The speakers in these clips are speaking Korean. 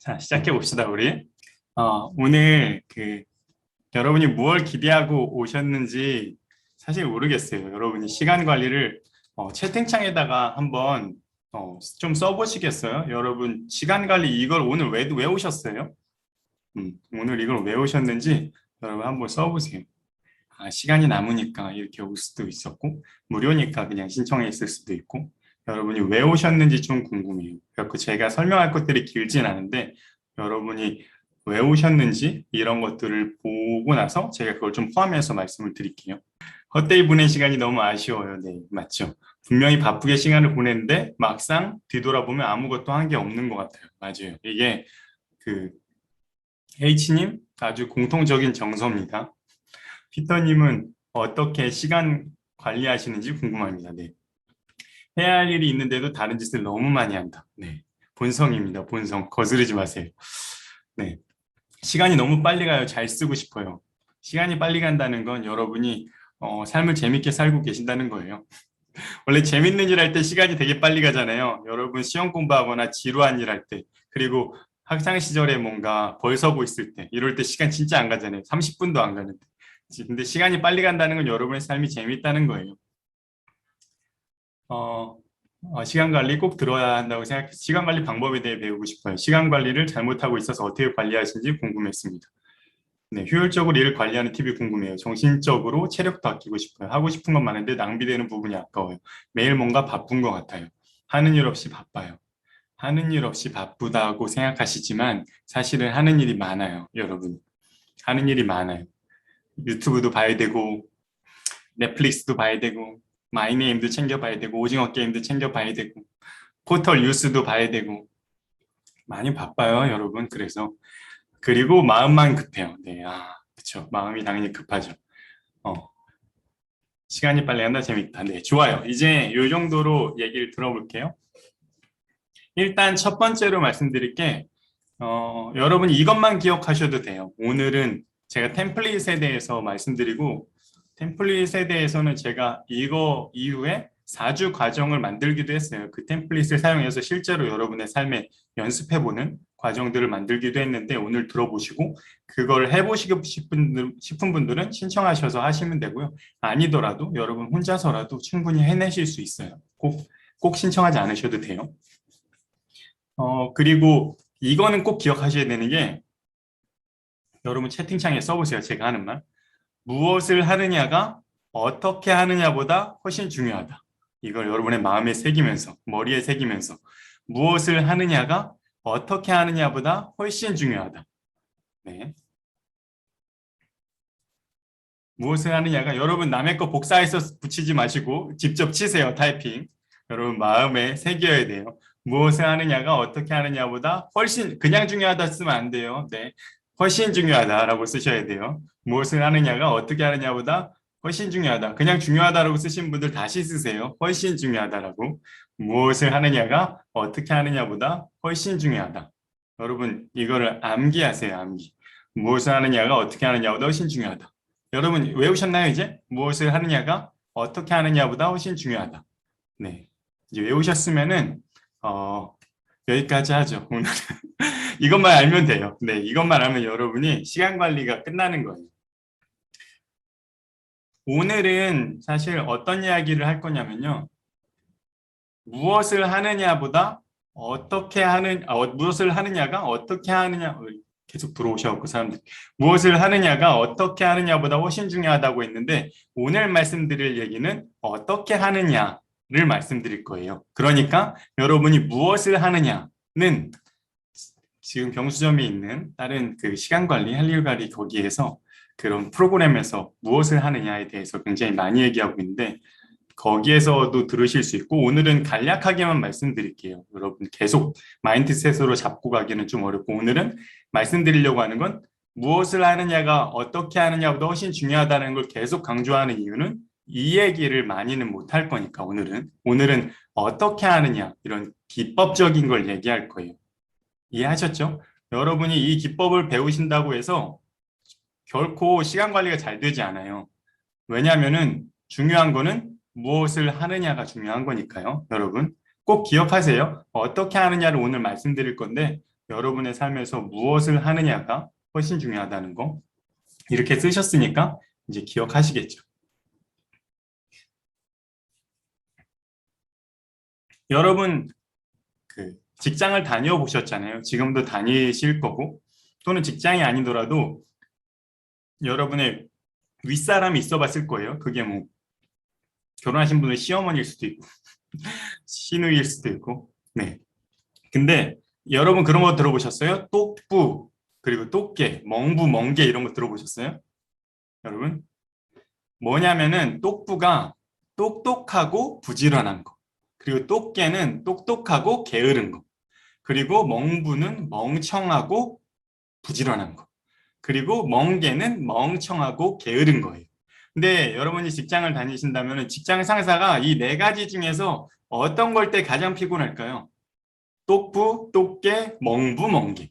자, 시작해 봅시다, 우리. 오늘 여러분이 무엇 기대하고 오셨는지 사실 모르겠어요. 여러분이 시간 관리를 채팅창에다가 한번 좀 써보시겠어요? 여러분, 시간 관리 이걸 오늘 왜 외우셨어요? 오늘 이걸 외우셨는지 여러분 한번 써보세요. 시간이 남으니까 이렇게 올 수도 있었고, 무료니까 그냥 신청해 있을 수도 있고, 여러분이 왜 오셨는지 좀 궁금해요. 그래서 제가 설명할 것들이 길진 않은데, 여러분이 왜 오셨는지 이런 것들을 보고 나서 제가 그걸 좀 포함해서 말씀을 드릴게요. 헛되이 보낸 시간이 너무 아쉬워요. 네, 맞죠. 분명히 바쁘게 시간을 보냈는데, 막상 뒤돌아보면 아무것도 한 게 없는 것 같아요. 맞아요. 이게 그 H님 아주 공통적인 정서입니다. 피터님은 어떻게 시간 관리하시는지 궁금합니다. 네. 해야 할 일이 있는데도 다른 짓을 너무 많이 한다. 네. 본성입니다. 본성. 거스르지 마세요. 네. 시간이 너무 빨리 가요. 잘 쓰고 싶어요. 시간이 빨리 간다는 건 여러분이 삶을 재밌게 살고 계신다는 거예요. 원래 재밌는 일 할 때 시간이 되게 빨리 가잖아요. 여러분 시험 공부하거나 지루한 일 할 때, 그리고 학창 시절에 뭔가 벌 서고 있을 때, 이럴 때 시간 진짜 안 가잖아요. 30분도 안 가는데. 근데 시간이 빨리 간다는 건 여러분의 삶이 재밌다는 거예요. 시간 관리 꼭 들어야 한다고 생각해서 시간 관리 방법에 대해 배우고 싶어요. 시간 관리를 잘못하고 있어서 어떻게 관리하시는지 궁금했습니다. 네, 효율적으로 일을 관리하는 팁이 궁금해요. 정신적으로 체력도 아끼고 싶어요. 하고 싶은 건 많은데 낭비되는 부분이 아까워요. 매일 뭔가 바쁜 것 같아요. 하는 일 없이 바빠요. 하는 일 없이 바쁘다고 생각하시지만 사실은 하는 일이 많아요, 여러분. 하는 일이 많아요. 유튜브도 봐야 되고 넷플릭스도 봐야 되고 마이네임도 챙겨봐야 되고 오징어 게임도 챙겨봐야 되고 포털 뉴스도 봐야 되고 많이 바빠요, 여러분. 그리고 마음만 급해요. 네, 그쵸. 마음이 당연히 급하죠. 어, 시간이 빨리 간다. 재밌다. 네, 좋아요. 이제 이 정도로 얘기를 들어볼게요. 일단 첫 번째로 말씀드릴 게 여러분이 이것만 기억하셔도 돼요. 오늘은 제가 템플릿에 대해서 말씀드리고 템플릿에 대해서는 제가 이거 이후에 4주 과정을 만들기도 했어요. 그 템플릿을 사용해서 실제로 여러분의 삶에 연습해보는 과정들을 만들기도 했는데 오늘 들어보시고 그걸 해보시고 싶은 분들은 신청하셔서 하시면 되고요. 아니더라도 여러분 혼자서라도 충분히 해내실 수 있어요. 꼭 신청하지 않으셔도 돼요. 그리고 이거는 꼭 기억하셔야 되는 게 여러분 채팅창에 써보세요. 제가 하는 말. 무엇을 하느냐가 어떻게 하느냐보다 훨씬 중요하다. 이걸 여러분의 마음에 새기면서, 머리에 새기면서 무엇을 하느냐가 어떻게 하느냐보다 훨씬 중요하다. 네. 무엇을 하느냐가 여러분 남의 거 복사해서 붙이지 마시고 직접 치세요. 타이핑. 여러분 마음에 새겨야 돼요. 무엇을 하느냐가 어떻게 하느냐보다 훨씬 그냥 중요하다 쓰면 안 돼요. 네. 훨씬 중요하다라고 쓰셔야 돼요. 무엇을 하느냐가 어떻게 하느냐보다 훨씬 중요하다. 그냥 중요하다라고 쓰신 분들 다시 쓰세요. 훨씬 중요하다라고. 무엇을 하느냐가 어떻게 하느냐보다 훨씬 중요하다. 여러분 이거를 암기하세요. 암기. 무엇을 하느냐가 어떻게 하느냐보다 훨씬 중요하다. 여러분 외우셨나요, 이제? 무엇을 하느냐가 어떻게 하느냐보다 훨씬 중요하다. 네. 이제 외우셨으면은, 여기까지 하죠. 오늘 이것만 알면 돼요. 네. 이것만 알면 여러분이 시간 관리가 끝나는 거예요. 오늘은 사실 어떤 이야기를 할 거냐면요. 무엇을 하느냐보다 무엇을 하느냐가 어떻게 하느냐, 계속 들어오셔갖고 사람들 무엇을 하느냐가 어떻게 하느냐보다 훨씬 중요하다고 했는데 오늘 말씀드릴 얘기는 어떻게 하느냐를 말씀드릴 거예요. 그러니까 여러분이 무엇을 하느냐는 지금 경수점에 있는 다른 그 시간 관리, 할 일 관리 거기에서 그런 프로그램에서 무엇을 하느냐에 대해서 굉장히 많이 얘기하고 있는데 거기에서도 들으실 수 있고 오늘은 간략하게만 말씀드릴게요. 여러분 계속 마인드셋으로 잡고 가기는 좀 어렵고 오늘은 말씀드리려고 하는 건 무엇을 하느냐가 어떻게 하느냐보다 훨씬 중요하다는 걸 계속 강조하는 이유는 이 얘기를 많이는 못할 거니까 오늘은 어떻게 하느냐 이런 기법적인 걸 얘기할 거예요. 이해하셨죠? 여러분이 이 기법을 배우신다고 해서 결코 시간 관리가 잘 되지 않아요. 왜냐하면은 중요한 거는 무엇을 하느냐가 중요한 거니까요. 여러분 꼭 기억하세요. 어떻게 하느냐를 오늘 말씀드릴 건데 여러분의 삶에서 무엇을 하느냐가 훨씬 중요하다는 거 이렇게 쓰셨으니까 이제 기억하시겠죠. 여러분 그 직장을 다녀 보셨잖아요. 지금도 다니실 거고 또는 직장이 아니더라도 여러분의 윗사람이 있어 봤을 거예요. 그게 뭐 결혼하신 분의 시어머니일 수도 있고 시누이일 수도 있고. 네. 근데 여러분 그런 거 들어보셨어요? 똑부 그리고 똑개, 멍부, 멍게 이런 거 들어보셨어요? 여러분? 뭐냐면은 똑부가 똑똑하고 부지런한 거. 그리고 똑개는 똑똑하고 게으른 거. 그리고 멍부는 멍청하고 부지런한 거. 그리고 멍게는 멍청하고 게으른 거예요. 근데 여러분이 직장을 다니신다면 직장 상사가 이 네 가지 중에서 어떤 걸 때 가장 피곤할까요? 똑부, 똑개, 멍부, 멍게.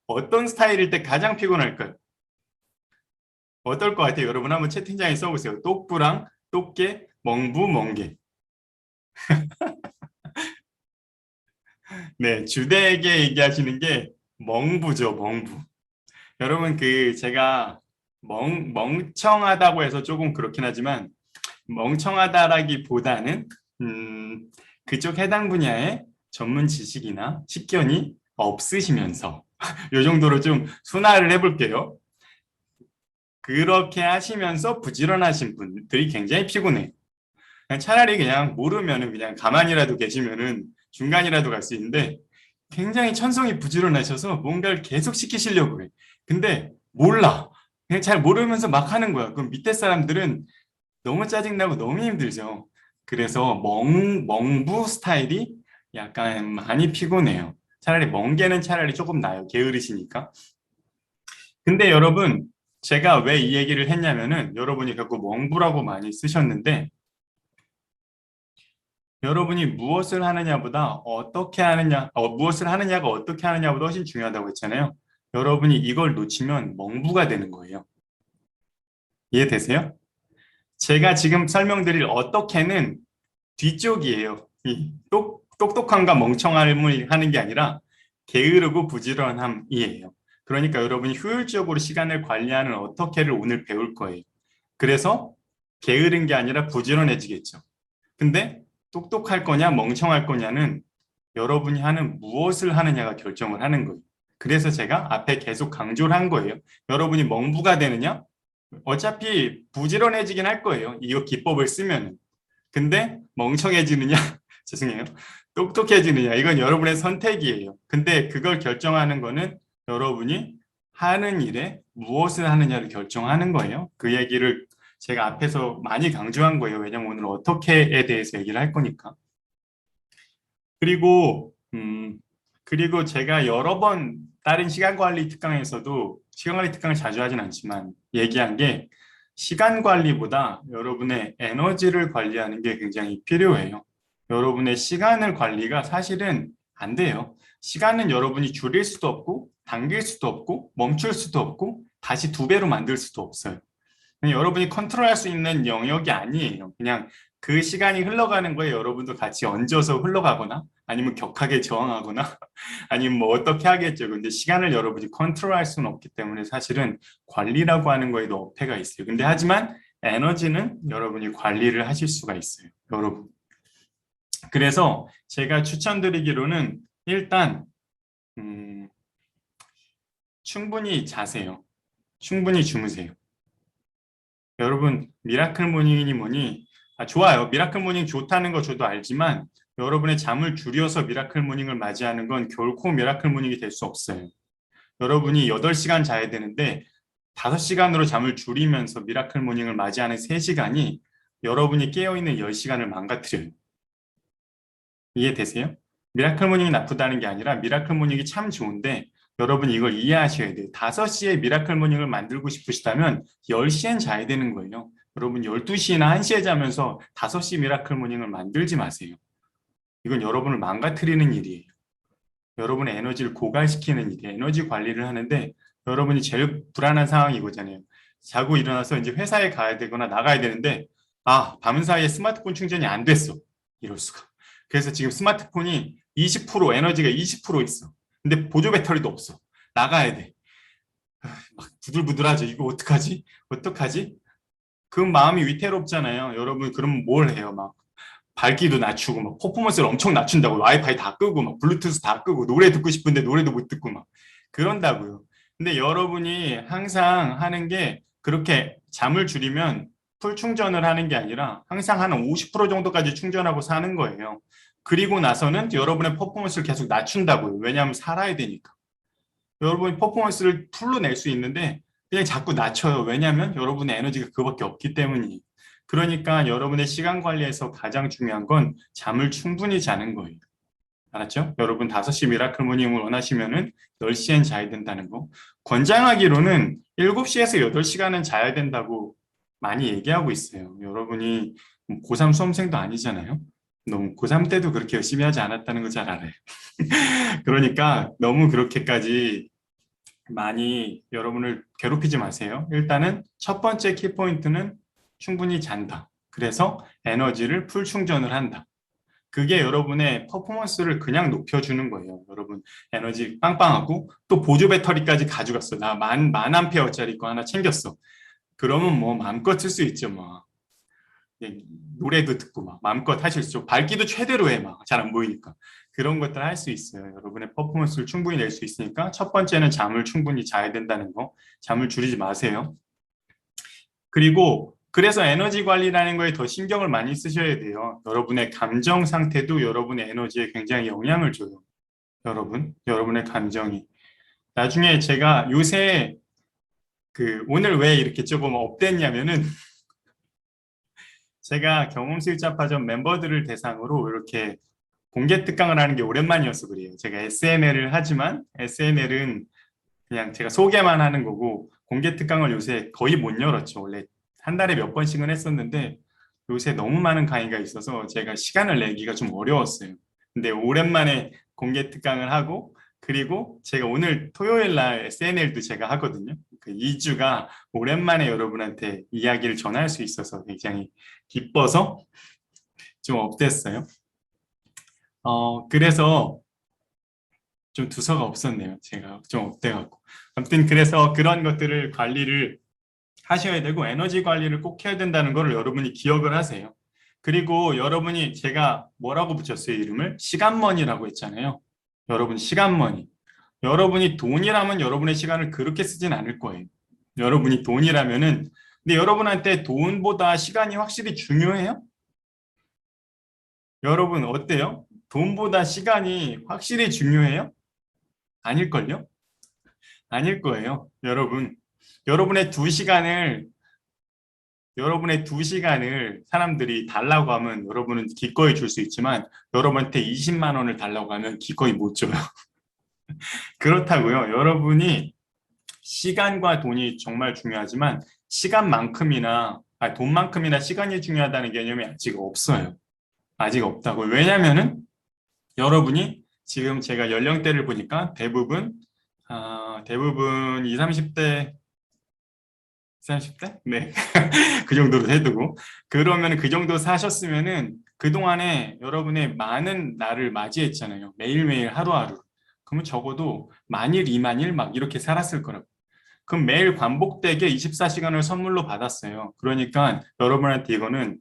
어떤 스타일일 때 가장 피곤할까요? 어떨 것 같아요? 여러분 한번 채팅창에 써보세요. 똑부랑 똑개, 멍부, 멍게. 네, 주되게 얘기하시는 게 멍부죠, 멍부. 여러분 그 제가 멍청하다고 해서 조금 그렇긴 하지만 멍청하다라기보다는 그쪽 해당 분야의 전문 지식이나 식견이 없으시면서 이 정도로 좀 순화를 해볼게요. 그렇게 하시면서 부지런하신 분들이 굉장히 피곤해요. 차라리 그냥 모르면은 그냥 가만히라도 계시면은 중간이라도 갈 수 있는데 굉장히 천성이 부지런하셔서 뭔가를 계속 시키시려고 해. 근데 몰라. 그냥 잘 모르면서 막 하는 거야. 그럼 밑에 사람들은 너무 짜증나고 너무 힘들죠. 그래서 멍부 스타일이 약간 많이 피곤해요. 차라리 멍게는 차라리 조금 나아요. 게으르시니까. 근데 여러분, 제가 왜 이 얘기를 했냐면은 여러분이 자꾸 멍부라고 많이 쓰셨는데 여러분이 무엇을 하느냐보다 어떻게 하느냐, 무엇을 하느냐가 어떻게 하느냐보다 훨씬 중요하다고 했잖아요. 여러분이 이걸 놓치면 멍부가 되는 거예요. 이해되세요? 제가 지금 설명드릴 어떻게는 뒤쪽이에요. 이 똑똑함과 멍청함을 하는 게 아니라 게으르고 부지런함이에요. 그러니까 여러분이 효율적으로 시간을 관리하는 어떻게를 오늘 배울 거예요. 그래서 게으른 게 아니라 부지런해지겠죠. 근데 똑똑할 거냐 멍청할 거냐는 여러분이 하는 무엇을 하느냐가 결정을 하는 거예요. 그래서 제가 앞에 계속 강조를 한 거예요. 여러분이 멍부가 되느냐? 어차피 부지런해지긴 할 거예요. 이거 기법을 쓰면. 근데 멍청해지느냐? 죄송해요. 똑똑해지느냐? 이건 여러분의 선택이에요. 근데 그걸 결정하는 거는 여러분이 하는 일에 무엇을 하느냐를 결정하는 거예요. 그 얘기를 제가 앞에서 많이 강조한 거예요. 왜냐면 오늘 어떻게에 대해서 얘기를 할 거니까. 그리고 제가 여러 번 다른 시간관리 특강에서도 시간관리 특강을 자주 하진 않지만 얘기한 게 시간 관리보다 여러분의 에너지를 관리하는 게 굉장히 필요해요. 여러분의 시간을 관리가 사실은 안 돼요. 시간은 여러분이 줄일 수도 없고 당길 수도 없고 멈출 수도 없고 다시 두 배로 만들 수도 없어요. 여러분이 컨트롤할 수 있는 영역이 아니에요. 그냥 그 시간이 흘러가는 거에 여러분도 같이 얹어서 흘러가거나 아니면 격하게 저항하거나 아니면 뭐 어떻게 하겠죠. 근데 시간을 여러분이 컨트롤할 수는 없기 때문에 사실은 관리라고 하는 거에도 어폐가 있어요. 근데 하지만 에너지는 여러분이 관리를 하실 수가 있어요. 여러분. 그래서 제가 추천드리기로는 일단 충분히 자세요. 충분히 주무세요. 여러분 미라클 모닝이니 뭐니 좋아요. 미라클 모닝 좋다는 거 저도 알지만 여러분의 잠을 줄여서 미라클 모닝을 맞이하는 건 결코 미라클 모닝이 될 수 없어요. 여러분이 8시간 자야 되는데 5시간으로 잠을 줄이면서 미라클 모닝을 맞이하는 3시간이 여러분이 깨어있는 10시간을 망가뜨려요. 이해되세요? 미라클 모닝이 나쁘다는 게 아니라 미라클 모닝이 참 좋은데 여러분이 이걸 이해하셔야 돼요. 5시에 미라클 모닝을 만들고 싶으시다면 10시엔 자야 되는 거예요. 여러분 12시나 1시에 자면서 5시 미라클 모닝을 만들지 마세요. 이건 여러분을 망가뜨리는 일이에요. 여러분의 에너지를 고갈시키는 일이에요. 에너지 관리를 하는데 여러분이 제일 불안한 상황이 이거잖아요. 자고 일어나서 이제 회사에 가야 되거나 나가야 되는데 밤 사이에 스마트폰 충전이 안 됐어. 이럴 수가. 그래서 지금 스마트폰이 20% 에너지가 20% 있어. 근데 보조 배터리도 없어. 나가야 돼. 막 부들부들하죠. 이거 어떡하지? 어떡하지? 그 마음이 위태롭잖아요. 여러분, 그럼 뭘 해요? 막 밝기도 낮추고, 막 퍼포먼스를 엄청 낮춘다고, 와이파이 다 끄고, 막 블루투스 다 끄고, 노래 듣고 싶은데 노래도 못 듣고, 막 그런다고요. 근데 여러분이 항상 하는 게 그렇게 잠을 줄이면 풀 충전을 하는 게 아니라 항상 한 50% 정도까지 충전하고 사는 거예요. 그리고 나서는 여러분의 퍼포먼스를 계속 낮춘다고요. 왜냐하면 살아야 되니까. 여러분이 퍼포먼스를 풀로 낼 수 있는데 그냥 자꾸 낮춰요. 왜냐하면 여러분의 에너지가 그거밖에 없기 때문이에요. 그러니까 여러분의 시간 관리에서 가장 중요한 건 잠을 충분히 자는 거예요. 알았죠? 여러분 5시 미라클 모닝을 원하시면은 10시엔 자야 된다는 거. 권장하기로는 7시에서 8시간은 자야 된다고 많이 얘기하고 있어요. 여러분이 고3 수험생도 아니잖아요. 너무 고3 때도 그렇게 열심히 하지 않았다는 거 잘 알아요. 그러니까 너무 그렇게까지 많이 여러분을 괴롭히지 마세요. 일단은 첫 번째 키포인트는 충분히 잔다. 그래서 에너지를 풀 충전을 한다. 그게 여러분의 퍼포먼스를 그냥 높여주는 거예요. 여러분 에너지 빵빵하고 또 보조 배터리까지 가져갔어. 나 만 암페어짜리 거 하나 챙겼어. 그러면 뭐 마음껏 쓸 수 있죠. 뭐 예, 노래도 듣고 막 마음껏 하실 수 있죠. 밝기도 최대로 해. 막 잘 안 보이니까. 그런 것들 할 수 있어요. 여러분의 퍼포먼스를 충분히 낼 수 있으니까 첫 번째는 잠을 충분히 자야 된다는 거. 잠을 줄이지 마세요. 그리고 그래서 에너지 관리라는 거에 더 신경을 많이 쓰셔야 돼요. 여러분의 감정 상태도 여러분의 에너지에 굉장히 영향을 줘요. 여러분의 감정이. 나중에 제가 요새 오늘 왜 이렇게 조금 업됐냐면은 제가 경험실잡화점 멤버들을 대상으로 이렇게 공개 특강을 하는 게 오랜만이어서 그래요. 제가 SNL을 하지만 SNL은 그냥 제가 소개만 하는 거고 공개 특강을 요새 거의 못 열었죠. 원래 한 달에 몇 번씩은 했었는데 요새 너무 많은 강의가 있어서 제가 시간을 내기가 좀 어려웠어요. 근데 오랜만에 공개 특강을 하고 그리고 제가 오늘 토요일 날 SNL도 제가 하거든요. 그 2주가 오랜만에 여러분한테 이야기를 전할 수 있어서 굉장히 기뻐서 좀 업됐어요. 그래서 좀 두서가 없었네요. 제가 좀 업돼갖고. 아무튼 그래서 그런 것들을 관리를 하셔야 되고 에너지 관리를 꼭 해야 된다는 거를 여러분이 기억을 하세요. 그리고 여러분이 제가 뭐라고 붙였어요? 이름을? 시간머니라고 했잖아요. 여러분 시간머니. 여러분이 돈이라면 여러분의 시간을 그렇게 쓰진 않을 거예요. 여러분이 돈이라면은 근데 여러분한테 돈보다 시간이 확실히 중요해요? 여러분 어때요? 돈보다 시간이 확실히 중요해요? 아닐걸요? 아닐 거예요. 여러분의 2시간을 여러분의 2시간을 사람들이 달라고 하면 여러분은 기꺼이 줄 수 있지만 여러분한테 20만 원을 달라고 하면 기꺼이 못 줘요. 그렇다고요. 여러분이 시간과 돈이 정말 중요하지만 돈만큼이나 시간이 중요하다는 개념이 아직 없어요. 아직 없다고요. 왜냐면은 여러분이 지금 제가 연령대를 보니까 대부분 20, 30대 30대? 네. 그 정도로 해두고. 그러면 그 정도 사셨으면은 그동안에 여러분의 많은 날을 맞이했잖아요. 매일매일 하루하루. 그러면 적어도 만일, 2만일 막 이렇게 살았을 거라고. 그럼 매일 반복되게 24시간을 선물로 받았어요. 그러니까 여러분한테 이거는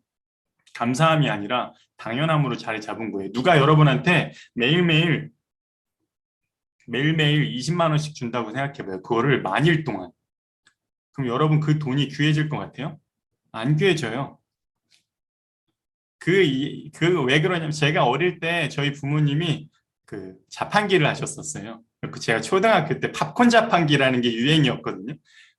감사함이 아니라 당연함으로 자리 잡은 거예요. 누가 여러분한테 매일매일 20만 원씩 준다고 생각해봐요. 그거를 만일 동안. 그럼 여러분 그 돈이 귀해질 것 같아요? 안 귀해져요. 왜 그러냐면 제가 어릴 때 저희 부모님이 그 자판기를 하셨었어요. 제가 초등학교 때 팝콘 자판기라는 게 유행이었거든요.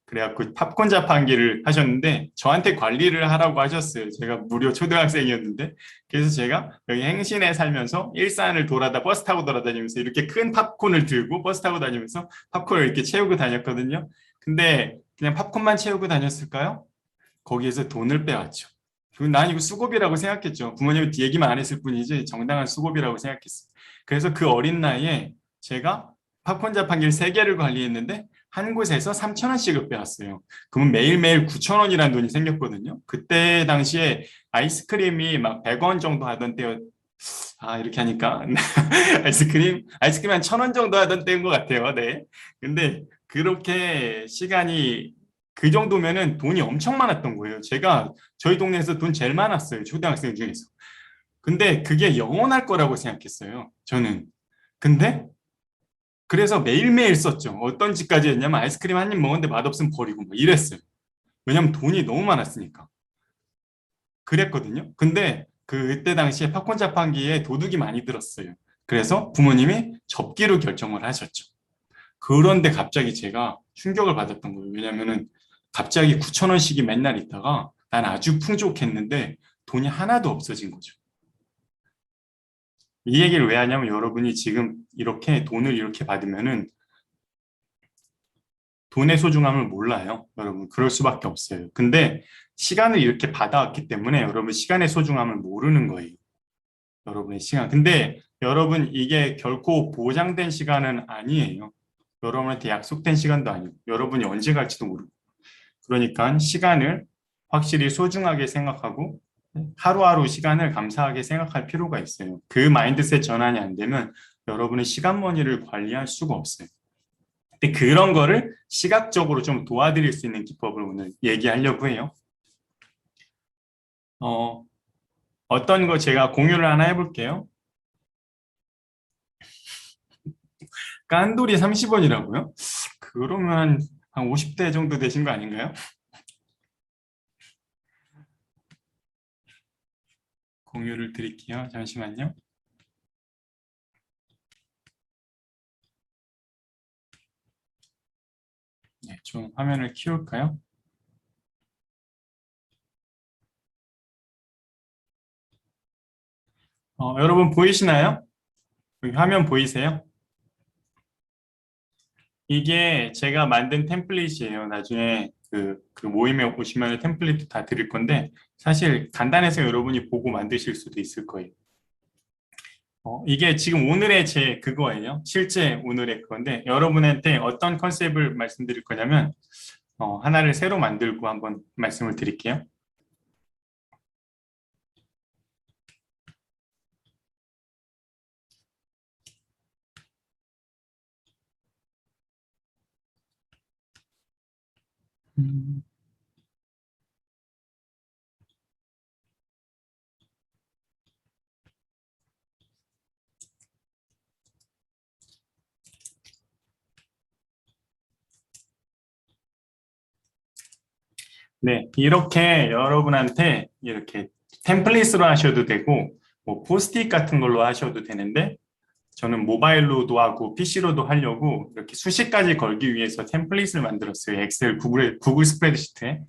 그래갖고 팝콘 자판기를 하셨는데 저한테 관리를 하라고 하셨어요. 제가 무려 초등학생이었는데. 그래서 제가 여기 행신에 살면서 일산을 버스 타고 돌아다니면서 이렇게 큰 팝콘을 들고 버스 타고 다니면서 팝콘을 이렇게 채우고 다녔거든요. 근데 그냥 팝콘만 채우고 다녔을까요? 거기에서 돈을 빼왔죠. 난 이거 수고비라고 생각했죠. 부모님은 얘기만 안 했을 뿐이지 정당한 수고비라고 생각했어요. 그래서 그 어린 나이에 제가 팝콘 자판기를 3개를 관리했는데 한 곳에서 3,000원씩을 빼왔어요. 그러면 매일매일 9,000원이라는 돈이 생겼거든요. 그때 당시에 아이스크림이 막 100원 정도 하던 아, 이렇게 하니까 아이스크림 한 1,000원 정도 하던 때인 것 같아요. 네. 근데 그렇게 시간이 그 정도면은 돈이 엄청 많았던 거예요. 제가 저희 동네에서 돈 제일 많았어요. 초등학생 중에서. 근데 그게 영원할 거라고 생각했어요. 저는. 근데 그래서 매일매일 썼죠. 어떤 짓까지 했냐면 아이스크림 한 입 먹었는데 맛없으면 버리고 뭐 이랬어요. 왜냐면 돈이 너무 많았으니까. 그랬거든요. 근데 그때 당시에 팝콘 자판기에 도둑이 많이 들었어요. 그래서 부모님이 접기로 결정을 하셨죠. 그런데 갑자기 제가 충격을 받았던 거예요. 왜냐면은 갑자기 9,000원씩이 맨날 있다가 난 아주 풍족했는데 돈이 하나도 없어진 거죠. 이 얘기를 왜 하냐면 여러분이 지금 이렇게 돈을 이렇게 받으면은 돈의 소중함을 몰라요. 여러분, 그럴 수밖에 없어요. 근데 시간을 이렇게 받아왔기 때문에 여러분 시간의 소중함을 모르는 거예요. 여러분의 시간. 근데 여러분 이게 결코 보장된 시간은 아니에요. 여러분한테 약속된 시간도 아니고 여러분이 언제 갈지도 모르고. 그러니까 시간을 확실히 소중하게 생각하고 하루하루 시간을 감사하게 생각할 필요가 있어요. 그 마인드셋 전환이 안 되면 여러분의 시간머니를 관리할 수가 없어요. 근데 그런 거를 시각적으로 좀 도와드릴 수 있는 기법을 오늘 얘기하려고 해요. 어, 어떤 거 제가 공유를 하나 해볼게요. 깐돌이 30원이라고요? 그러면 한 50대 정도 되신 거 아닌가요? 공유를 드릴게요. 잠시만요. 네, 좀 화면을 키울까요? 여러분 보이시나요? 여기 화면 보이세요? 이게 제가 만든 템플릿이에요. 나중에 그 모임에 오시면 템플릿 다 드릴 건데 사실 간단해서 여러분이 보고 만드실 수도 있을 거예요. 이게 지금 오늘의 제 그거예요. 실제 오늘의 그건데 여러분한테 어떤 컨셉을 말씀드릴 거냐면 하나를 새로 만들고 한번 말씀을 드릴게요. 음, 네, 이렇게 여러분한테 이렇게 템플릿으로 하셔도 되고 뭐 포스트잇 같은 걸로 하셔도 되는데 저는 모바일로도 하고 PC로도 하려고 이렇게 수식까지 걸기 위해서 템플릿을 만들었어요. 엑셀, 구글 스프레드시트에.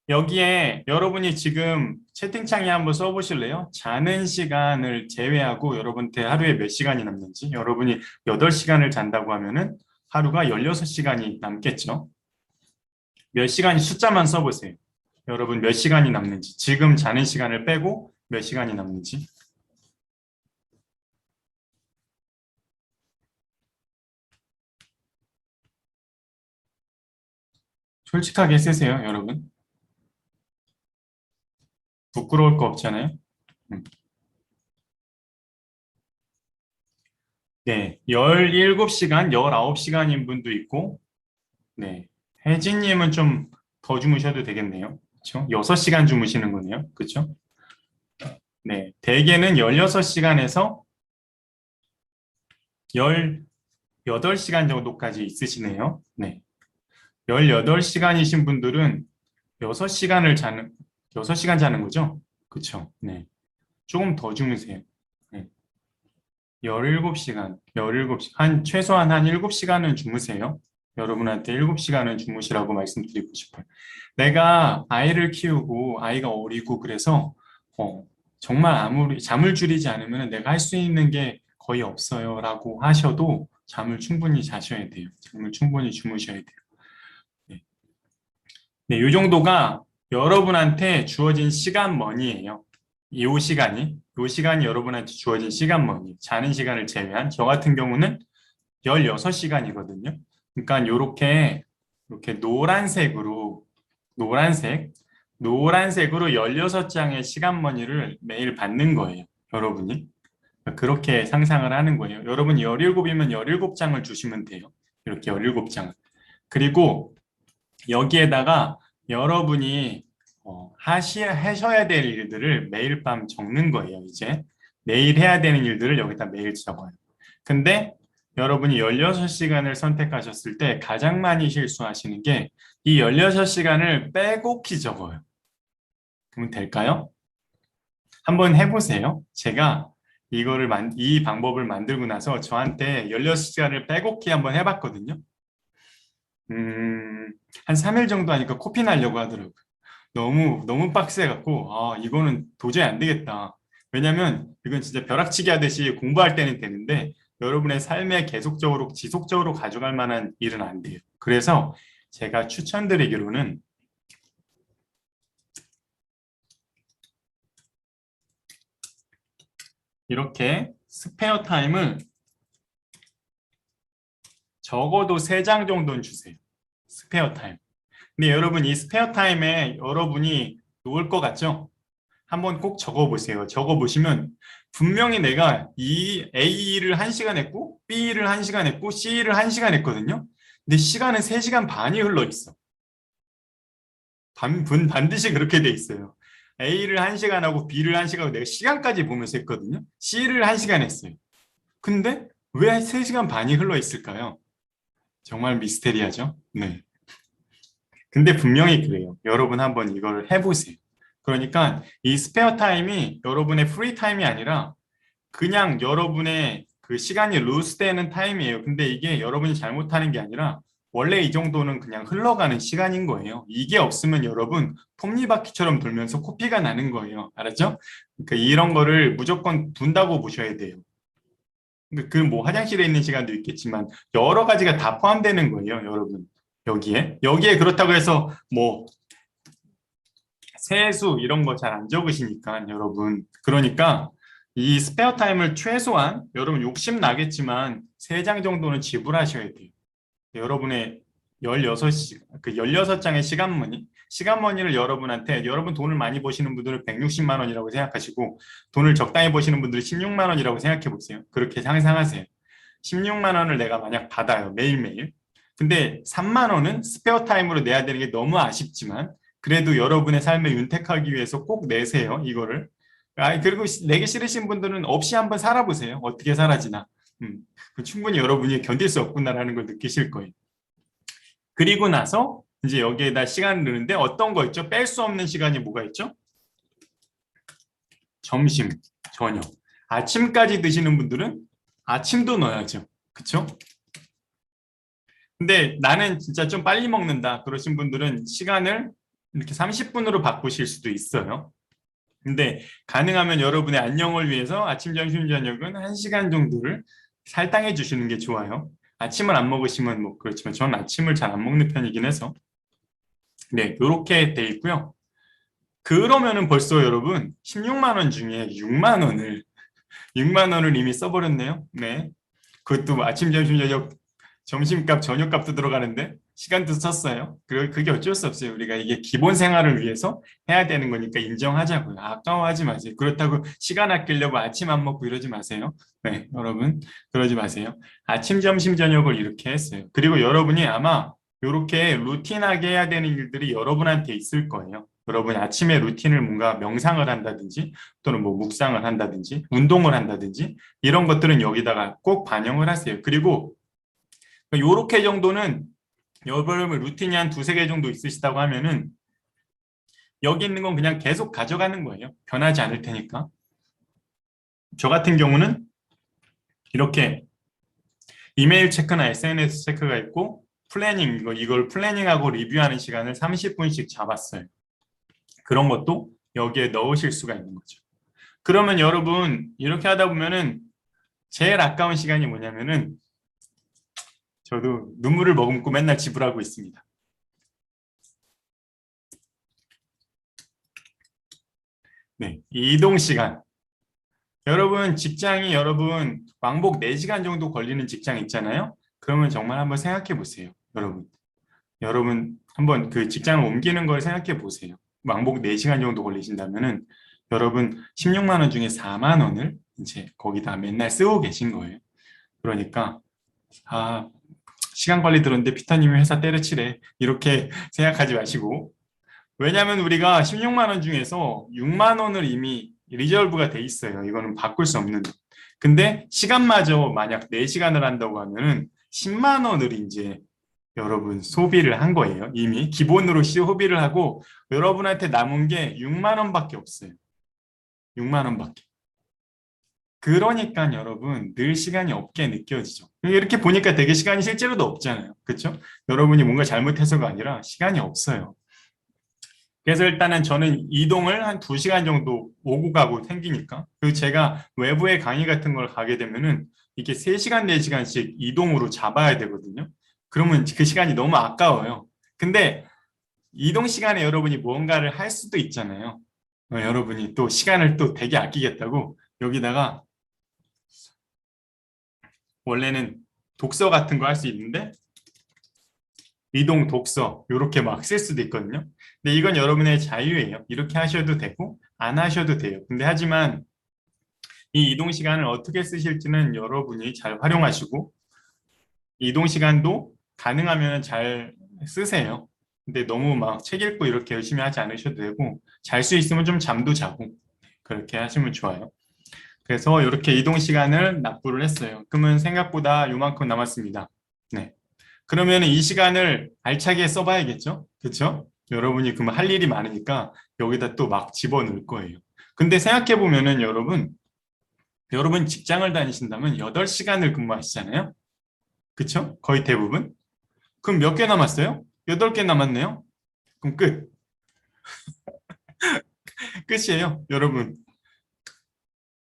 여기에 여러분이 지금 채팅창에 한번 써보실래요? 자는 시간을 제외하고 여러분한테 하루에 몇 시간이 남는지. 여러분이 8시간을 잔다고 하면은 하루가 16시간이 남겠죠? 몇 시간이 숫자만 써보세요. 여러분 몇 시간이 남는지. 지금 자는 시간을 빼고 몇 시간이 남는지. 솔직하게 쓰세요, 여러분. 부끄러울 거 없잖아요. 음. 네, 17시간, 19시간인 분도 있고, 네. 혜진님은 좀 더 주무셔도 되겠네요. 그렇죠? 6시간 주무시는 거네요. 그렇죠? 네. 대개는 16시간에서 18시간 정도까지 있으시네요. 네. 18시간이신 분들은 6시간을 자는, 6시간 자는 거죠? 그렇죠? 네. 조금 더 주무세요. 네. 17시간, 17시간, 최소한 한 7시간은 주무세요. 여러분한테 7시간은 주무시라고 말씀드리고 싶어요. 내가 아이를 키우고 아이가 어리고 그래서 어, 정말 아무리 잠을 줄이지 않으면 내가 할 수 있는 게 거의 없어요 라고 하셔도 잠을 충분히 자셔야 돼요. 잠을 충분히 주무셔야 돼요. 네, 네, 이 정도가 여러분한테 주어진 시간머니예요. 이 시간이 여러분한테 주어진 시간머니, 자는 시간을 제외한 저 같은 경우는 16시간이거든요. 그러니까 이렇게 노란색 노란색으로 16장의 시간머니를 매일 받는 거예요. 여러분이. 그렇게 상상을 하는 거예요. 여러분이 17이면 17장을 주시면 돼요. 이렇게 17장을. 그리고 여기에다가 여러분이 하셔야 될 일들을 매일 밤 적는 거예요, 이제. 매일 해야 되는 일들을 여기다 매일 적어요. 근데 여러분이 16시간을 선택하셨을 때 가장 많이 실수하시는 게 이 16시간을 빼곡히 적어요. 그러면 될까요? 한번 해보세요. 제가 이 방법을 만들고 나서 저한테 16시간을 빼곡히 한번 해봤거든요. 한 3일 정도 하니까 코피 나려고 하더라고요. 너무 빡세갖고, 이거는 도저히 안 되겠다. 왜냐면 이건 진짜 벼락치기 하듯이 공부할 때는 되는데, 여러분의 삶에 계속적으로, 지속적으로 가져갈 만한 일은 안 돼요. 그래서 제가 추천드리기로는 이렇게 스페어 타임을 적어도 3장 정도는 주세요. 스페어 타임. 근데 여러분 이 스페어 타임에 여러분이 놓을 것 같죠? 한번 꼭 적어보세요. 적어보시면 분명히 내가 이 A를 1시간 했고 B를 1시간 했고 C를 1시간 했거든요. 근데 시간은 3시간 반이 흘러 있어. 반드시 그렇게 돼 있어요. A를 1시간 하고 B를 1시간 하고 내가 시간까지 보면서 했거든요. C를 1시간 했어요. 근데 왜 3시간 반이 흘러 있을까요? 정말 미스테리하죠? 네. 근데 분명히 그래요. 여러분 한번 이걸 해보세요. 그러니까 이 스페어 타임이 여러분의 프리 타임이 아니라 그냥 여러분의 그 시간이 루스되는 타임이에요. 근데 이게 여러분이 잘못하는 게 아니라 원래 이 정도는 그냥 흘러가는 시간인 거예요. 이게 없으면 여러분 톱니바퀴처럼 돌면서 코피가 나는 거예요. 알았죠? 그러니까 이런 거를 무조건 둔다고 보셔야 돼요. 그 뭐 화장실에 있는 시간도 있겠지만 여러 가지가 다 포함되는 거예요, 여러분. 여기에 그렇다고 해서 뭐 세수 이런 거 잘 안 적으시니까 여러분. 그러니까 이 스페어 타임을 최소한 여러분 욕심 나겠지만 3장 정도는 지불하셔야 돼요. 여러분의 16장의 시간머니를 여러분한테 여러분 돈을 많이 버시는 분들은 160만 원이라고 생각하시고 돈을 적당히 버시는 분들은 16만 원이라고 생각해 보세요. 그렇게 상상하세요. 16만 원을 내가 만약 받아요. 매일매일. 근데 3만 원은 스페어 타임으로 내야 되는 게 너무 아쉽지만 그래도 여러분의 삶을 윤택하기 위해서 꼭 내세요. 이거를. 그리고 내기 싫으신 분들은 없이 한번 살아보세요. 어떻게 사라지나. 충분히 여러분이 견딜 수 없구나라는 걸 느끼실 거예요. 그리고 나서 이제 여기에다 시간을 넣는데 어떤 거 있죠? 뺄 수 없는 시간이 뭐가 있죠? 점심, 저녁. 아침까지 드시는 분들은 아침도 넣어야죠. 그쵸? 근데 나는 진짜 좀 빨리 먹는다. 그러신 분들은 시간을 이렇게 30분으로 바꾸실 수도 있어요. 근데 가능하면 여러분의 안녕을 위해서 아침, 점심, 저녁은 1시간 정도를 할당해 주시는 게 좋아요. 아침을 안 먹으시면 뭐 그렇지만 저는 아침을 잘 안 먹는 편이긴 해서 네, 이렇게 돼 있고요. 그러면은 벌써 여러분 16만 원 중에 6만 원을 이미 써버렸네요. 네. 그것도 아침, 점심, 저녁, 점심값, 저녁값도 들어가는데 시간도 썼어요. 그게 어쩔 수 없어요. 우리가 이게 기본 생활을 위해서 해야 되는 거니까 인정하자고요. 아까워하지 마세요. 그렇다고 시간 아끼려고 아침 안 먹고 이러지 마세요. 네, 여러분 그러지 마세요. 아침, 점심, 저녁을 이렇게 했어요. 그리고 여러분이 아마 이렇게 루틴하게 해야 되는 일들이 여러분한테 있을 거예요. 여러분이 아침에 루틴을 뭔가 명상을 한다든지 또는 뭐 묵상을 한다든지 운동을 한다든지 이런 것들은 여기다가 꼭 반영을 하세요. 그리고 요렇게 정도는 여러분 루틴이 한 2-3개 정도 있으시다고 하면은 여기 있는 건 그냥 계속 가져가는 거예요. 변하지 않을 테니까. 저 같은 경우는 이렇게 이메일 체크나 SNS 체크가 있고 플래닝, 이걸 플래닝하고 리뷰하는 시간을 30분씩 잡았어요. 그런 것도 여기에 넣으실 수가 있는 거죠. 그러면 여러분 이렇게 하다 보면은 제일 아까운 시간이 뭐냐면은 저도 눈물을 머금고 맨날 지불하고 있습니다. 네, 이동 시간. 여러분 왕복 4시간 정도 걸리는 직장 있잖아요. 그러면 정말 한번 생각해 보세요. 여러분 한번 그 직장을 옮기는 걸 생각해 보세요. 왕복 4시간 정도 걸리신다면은 여러분 16만 원 중에 4만 원을 이제 거기다 맨날 쓰고 계신 거예요. 그러니까 아, 시간 관리 들었는데 피터님이 회사 때려치래 이렇게 생각하지 마시고, 왜냐하면 우리가 16만 원 중에서 6만 원을 이미 리저브가 돼 있어요. 이거는 바꿀 수 없는. 근데 시간마저 만약 4시간을 한다고 하면은 10만 원을 이제 여러분 소비를 한 거예요. 이미 기본으로 소비를 하고 여러분한테 남은 게 6만 원밖에 없어요. 6만 원밖에. 그러니까 여러분 늘 시간이 없게 느껴지죠. 이렇게 보니까 되게 시간이 실제로도 없잖아요. 그렇죠? 여러분이 뭔가 잘못해서가 아니라 시간이 없어요. 그래서 일단은 저는 이동을 한 2시간 정도 오고 가고 생기니까, 그리고 제가 외부의 강의 같은 걸 가게 되면은 이게 3시간, 4시간씩 이동으로 잡아야 되거든요. 그러면 그 시간이 너무 아까워요. 근데 이동 시간에 여러분이 무언가를 할 수도 있잖아요. 여러분이 또 시간을 또 되게 아끼겠다고 여기다가 원래는 독서 같은 거 할 수 있는데 이동 독서 이렇게 막 쓸 수도 있거든요. 근데 이건 여러분의 자유예요. 이렇게 하셔도 되고 안 하셔도 돼요. 근데 하지만 이 이동 시간을 어떻게 쓰실지는 여러분이 잘 활용하시고, 이동 시간도 가능하면 잘 쓰세요. 근데 너무 막 책 읽고 이렇게 열심히 하지 않으셔도 되고, 잘 수 있으면 좀 잠도 자고 그렇게 하시면 좋아요. 그래서 이렇게 이동 시간을 납부를 했어요. 그러면 생각보다 요만큼 남았습니다. 네. 그러면 이 시간을 알차게 써봐야겠죠? 그렇죠? 여러분이 그러면 할 일이 많으니까 여기다 또 막 집어넣을 거예요. 근데 생각해 보면은 여러분 직장을 다니신다면 8시간을 근무하시잖아요. 그렇죠? 거의 대부분. 그럼 몇 개 남았어요? 8개 남았네요. 그럼 끝. 끝이에요, 여러분.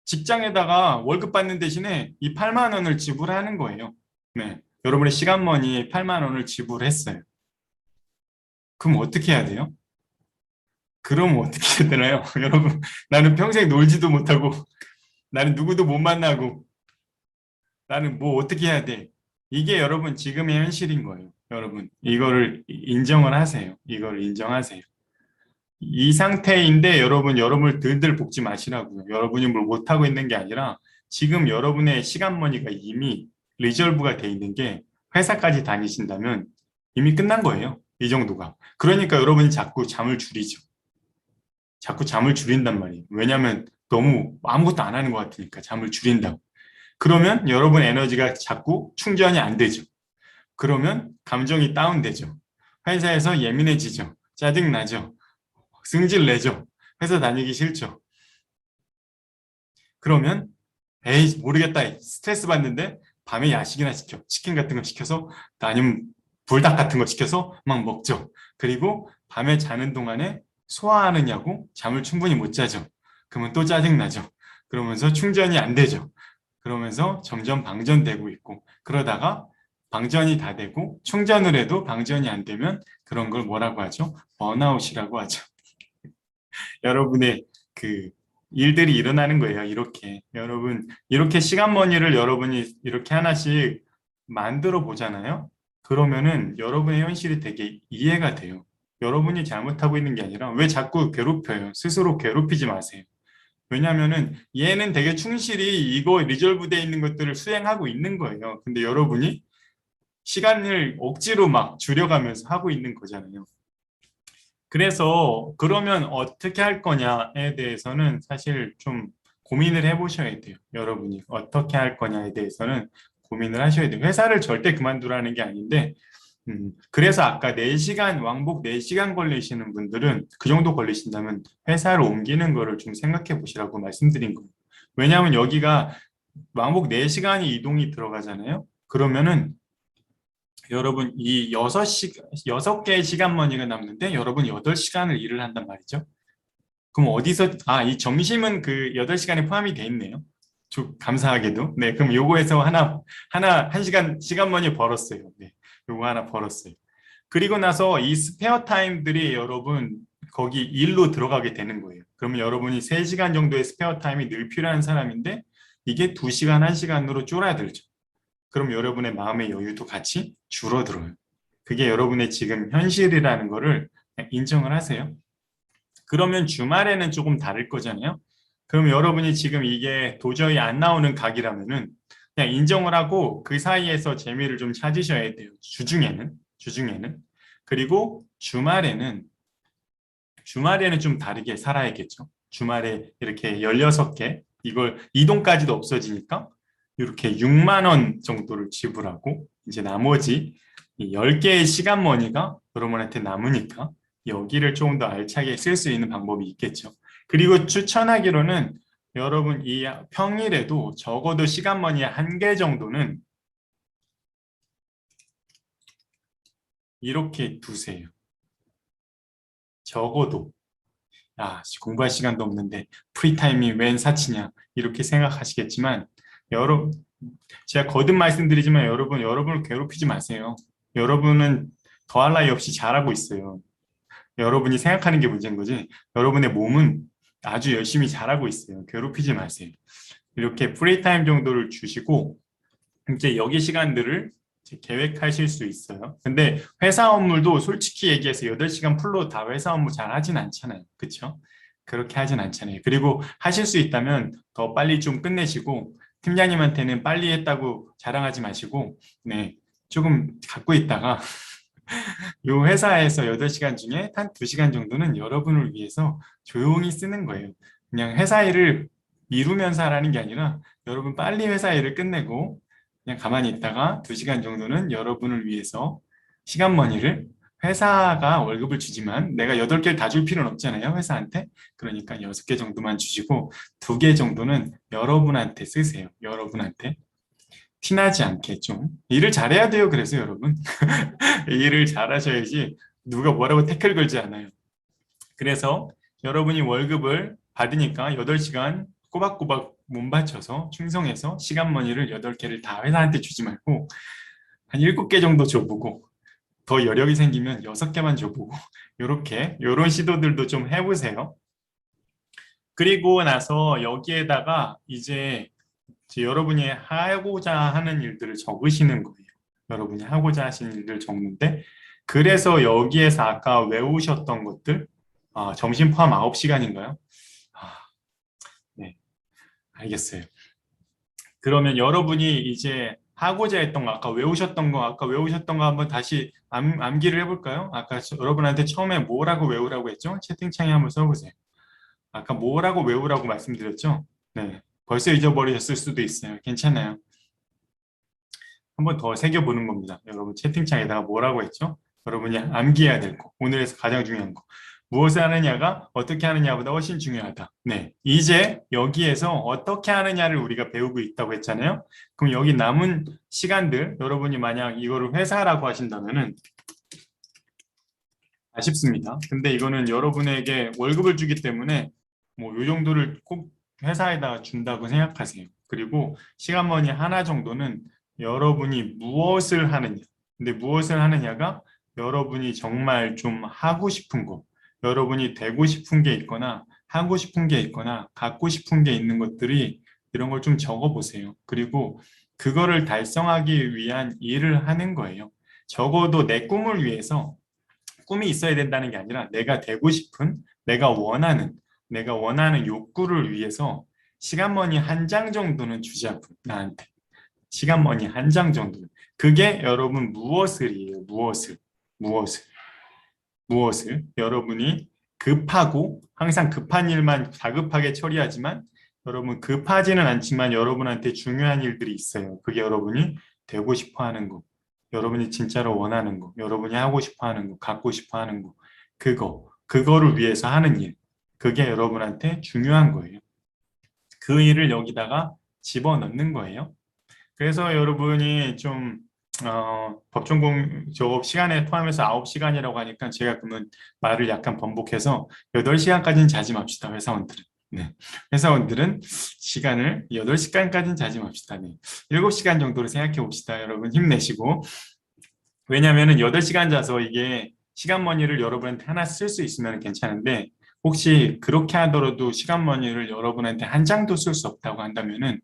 직장에다가 월급 받는 대신에 이 8만 원을 지불하는 거예요. 네. 여러분의 시간머니에 8만 원을 지불했어요. 그럼 어떻게 해야 돼요? 그럼 어떻게 해야 되나요? 여러분, 나는 평생 놀지도 못하고, 나는 누구도 못 만나고, 나는 뭐 어떻게 해야 돼? 이게 여러분 지금의 현실인 거예요. 여러분, 이거를 인정을 하세요. 이걸 인정하세요. 이 상태인데 여러분을 들들 볶지 마시라고요. 여러분이 뭘 못하고 있는 게 아니라 지금 여러분의 시간머니가 이미 리저브가 돼 있는 게, 회사까지 다니신다면 이미 끝난 거예요. 이 정도가. 그러니까 여러분이 자꾸 잠을 줄이죠. 자꾸 잠을 줄인단 말이에요. 왜냐하면 너무 아무것도 안 하는 것 같으니까 잠을 줄인다고. 그러면 여러분 에너지가 자꾸 충전이 안 되죠. 그러면 감정이 다운되죠. 회사에서 예민해지죠. 짜증나죠. 승질 내죠. 회사 다니기 싫죠. 그러면 에이 모르겠다. 스트레스 받는데 밤에 야식이나 시켜. 치킨 같은 거 시켜서, 아니면 불닭 같은 거 시켜서 막 먹죠. 그리고 밤에 자는 동안에 소화하느냐고 잠을 충분히 못 자죠. 그러면 또 짜증나죠. 그러면서 충전이 안 되죠. 그러면서 점점 방전되고 있고, 그러다가 방전이 다 되고 충전을 해도 방전이 안 되면 그런 걸 뭐라고 하죠? 번아웃이라고 하죠. 여러분의 그 일들이 일어나는 거예요. 이렇게 여러분, 이렇게 시간머니를 여러분이 이렇게 하나씩 만들어 보잖아요. 그러면은 여러분의 현실이 되게 이해가 돼요. 여러분이 잘못하고 있는 게 아니라 왜 자꾸 괴롭혀요. 스스로 괴롭히지 마세요. 왜냐하면은 얘는 되게 충실히 이거 리졸브 돼 있는 것들을 수행하고 있는 거예요. 근데 여러분이 시간을 억지로 막 줄여가면서 하고 있는 거잖아요. 그래서 그러면 어떻게 할 거냐에 대해서는 사실 좀 고민을 해보셔야 돼요. 여러분이 어떻게 할 거냐에 대해서는 고민을 하셔야 돼요. 회사를 절대 그만두라는 게 아닌데, 그래서 아까 4시간, 왕복 4시간 걸리시는 분들은, 그 정도 걸리신다면 회사를 옮기는 거를 좀 생각해 보시라고 말씀드린 거예요. 왜냐하면 여기가 왕복 4시간이 이동이 들어가잖아요. 그러면은 여러분 이 6개의 시간머니가 남는데 여러분 8시간을 일을 한단 말이죠. 그럼 어디서, 이 점심은 그 8시간에 포함이 돼 있네요. 감사하게도. 네, 그럼 요거에서 한 시간머니 벌었어요. 네, 요거 하나 벌었어요. 그리고 나서 이 스페어 타임들이 여러분 거기 일로 들어가게 되는 거예요. 그러면 여러분이 3시간 정도의 스페어 타임이 늘 필요한 사람인데 이게 2시간, 1시간으로 줄어들죠. 그럼 여러분의 마음의 여유도 같이 줄어들어요. 그게 여러분의 지금 현실이라는 거를 인정을 하세요. 그러면 주말에는 조금 다를 거잖아요. 그럼 여러분이 지금 이게 도저히 안 나오는 각이라면은 그냥 인정을 하고 그 사이에서 재미를 좀 찾으셔야 돼요. 주중에는. 그리고 주말에는 좀 다르게 살아야겠죠. 주말에 이렇게 16개, 이걸 이동까지도 없어지니까 이렇게 6만 원 정도를 지불하고 이제 나머지 이 10개의 시간 머니가 여러분한테 남으니까 여기를 조금 더 알차게 쓸 수 있는 방법이 있겠죠. 그리고 추천하기로는 여러분 이 평일에도 적어도 시간 머니 1개 정도는 이렇게 두세요. 적어도. 야, 공부할 시간도 없는데 프리타임이 웬 사치냐 이렇게 생각하시겠지만 여러분 제가 거듭 말씀드리지만 여러분을 괴롭히지 마세요. 여러분은 더할 나위 없이 잘하고 있어요. 여러분이 생각하는 게 문제인 거지 여러분의 몸은 아주 열심히 잘하고 있어요. 괴롭히지 마세요. 이렇게 프리타임 정도를 주시고 이제 여기 시간들을 이제 계획하실 수 있어요. 근데 회사 업무도 솔직히 얘기해서 8시간 풀로 다 회사 업무 잘 하진 않잖아요. 그렇죠? 그렇게 하진 않잖아요. 그리고 하실 수 있다면 더 빨리 좀 끝내시고 팀장님한테는 빨리 했다고 자랑하지 마시고 네, 조금 갖고 있다가 이 회사에서 8시간 중에 한 2시간 정도는 여러분을 위해서 조용히 쓰는 거예요. 그냥 회사 일을 미루면서 하라는 게 아니라 여러분 빨리 회사 일을 끝내고 그냥 가만히 있다가 2시간 정도는 여러분을 위해서 시간 머니를 회사가 월급을 주지만 내가 8개를 다 줄 필요는 없잖아요. 회사한테. 그러니까 6개 정도만 주시고 2개 정도는 여러분한테 쓰세요. 여러분한테. 티나지 않게 좀. 일을 잘해야 돼요. 그래서 여러분. 일을 잘하셔야지 누가 뭐라고 태클 걸지 않아요. 그래서 여러분이 월급을 받으니까 8시간 꼬박꼬박 몸바쳐서 충성해서 시간머니를 8개를 다 회사한테 주지 말고 한 7개 정도 줘보고 더 여력이 생기면 6개만 줘보고 요런 시도들도 좀 해보세요. 그리고 나서 여기에다가 이제 여러분이 하고자 하는 일들을 적으시는 거예요. 여러분이 하고자 하시는 일들을 적는데 그래서 여기에서 아까 외우셨던 것들 점심 포함 9시간인가요? 네, 알겠어요. 그러면 여러분이 이제 하고자 했던 거, 아까 외우셨던 거 한번 다시 암기를 해볼까요? 아까 여러분한테 처음에 뭐라고 외우라고 했죠? 채팅창에 한번 써보세요. 아까 뭐라고 외우라고 말씀드렸죠? 네, 벌써 잊어버리셨을 수도 있어요. 괜찮아요. 한번 더 새겨보는 겁니다. 여러분 채팅창에다가 뭐라고 했죠? 여러분이 암기해야 될 거, 오늘에서 가장 중요한 거. 무엇을 하느냐가 어떻게 하느냐보다 훨씬 중요하다. 네, 이제 여기에서 어떻게 하느냐를 우리가 배우고 있다고 했잖아요. 그럼 여기 남은 시간들, 여러분이 만약 이거를 회사라고 하신다면은 아쉽습니다. 근데 이거는 여러분에게 월급을 주기 때문에 뭐 이 정도를 꼭 회사에다 준다고 생각하세요. 그리고 시간머니 하나 정도는 여러분이 무엇을 하느냐. 근데 무엇을 하느냐가 여러분이 정말 좀 하고 싶은 거, 여러분이 되고 싶은 게 있거나 하고 싶은 게 있거나 갖고 싶은 게 있는 것들이 이런 걸 좀 적어 보세요. 그리고 그거를 달성하기 위한 일을 하는 거예요. 적어도 내 꿈을 위해서 꿈이 있어야 된다는 게 아니라 내가 되고 싶은, 내가 원하는 욕구를 위해서 시간머니 한 장 정도는 주자고, 나한테. 시간머니 한 장 정도는. 그게 여러분 무엇을이에요, 무엇을. 여러분이 급하고 항상 급한 일만 다급하게 처리하지만 여러분 급하지는 않지만 여러분한테 중요한 일들이 있어요. 그게 여러분이 되고 싶어 하는 거. 여러분이 진짜로 원하는 거, 여러분이 하고 싶어 하는 거, 갖고 싶어 하는 거, 그거를 위해서 하는 일, 그게 여러분한테 중요한 거예요. 그 일을 여기다가 집어넣는 거예요. 그래서 여러분이 좀 법전공 저 시간에 포함해서 9시간이라고 하니까 제가 그러면 말을 약간 번복해서 8시간까지는 자지 맙시다, 회사원들은. 네. 회사원들은 시간을 8시간까지는 자지 맙시다. 네. 7시간 정도로 생각해 봅시다. 여러분 힘내시고. 왜냐하면 8시간 자서 이게 시간머니를 여러분한테 하나 쓸 수 있으면 괜찮은데 혹시 그렇게 하더라도 시간머니를 여러분한테 한 장도 쓸 수 없다고 한다면은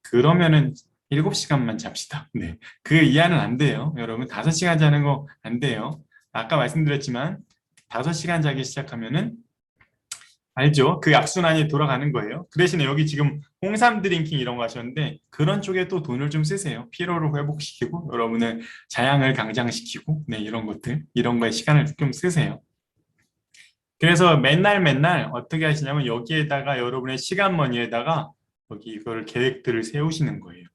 그러면은 7시간만 잡시다. 네. 그 이하는 안 돼요. 여러분 5시간 자는 거 안 돼요. 아까 말씀드렸지만 5시간 자기 시작하면은 알죠? 그 악순환이 돌아가는 거예요. 그 대신에 여기 지금 홍삼 드링킹 이런 거 하셨는데 그런 쪽에 또 돈을 좀 쓰세요. 피로를 회복시키고 여러분의 자양을 강장시키고 네, 이런 것들, 이런 거에 시간을 좀 쓰세요. 그래서 맨날 맨날 어떻게 하시냐면 여기에다가 여러분의 시간머니에다가 여기 이걸 계획들을 세우시는 거예요.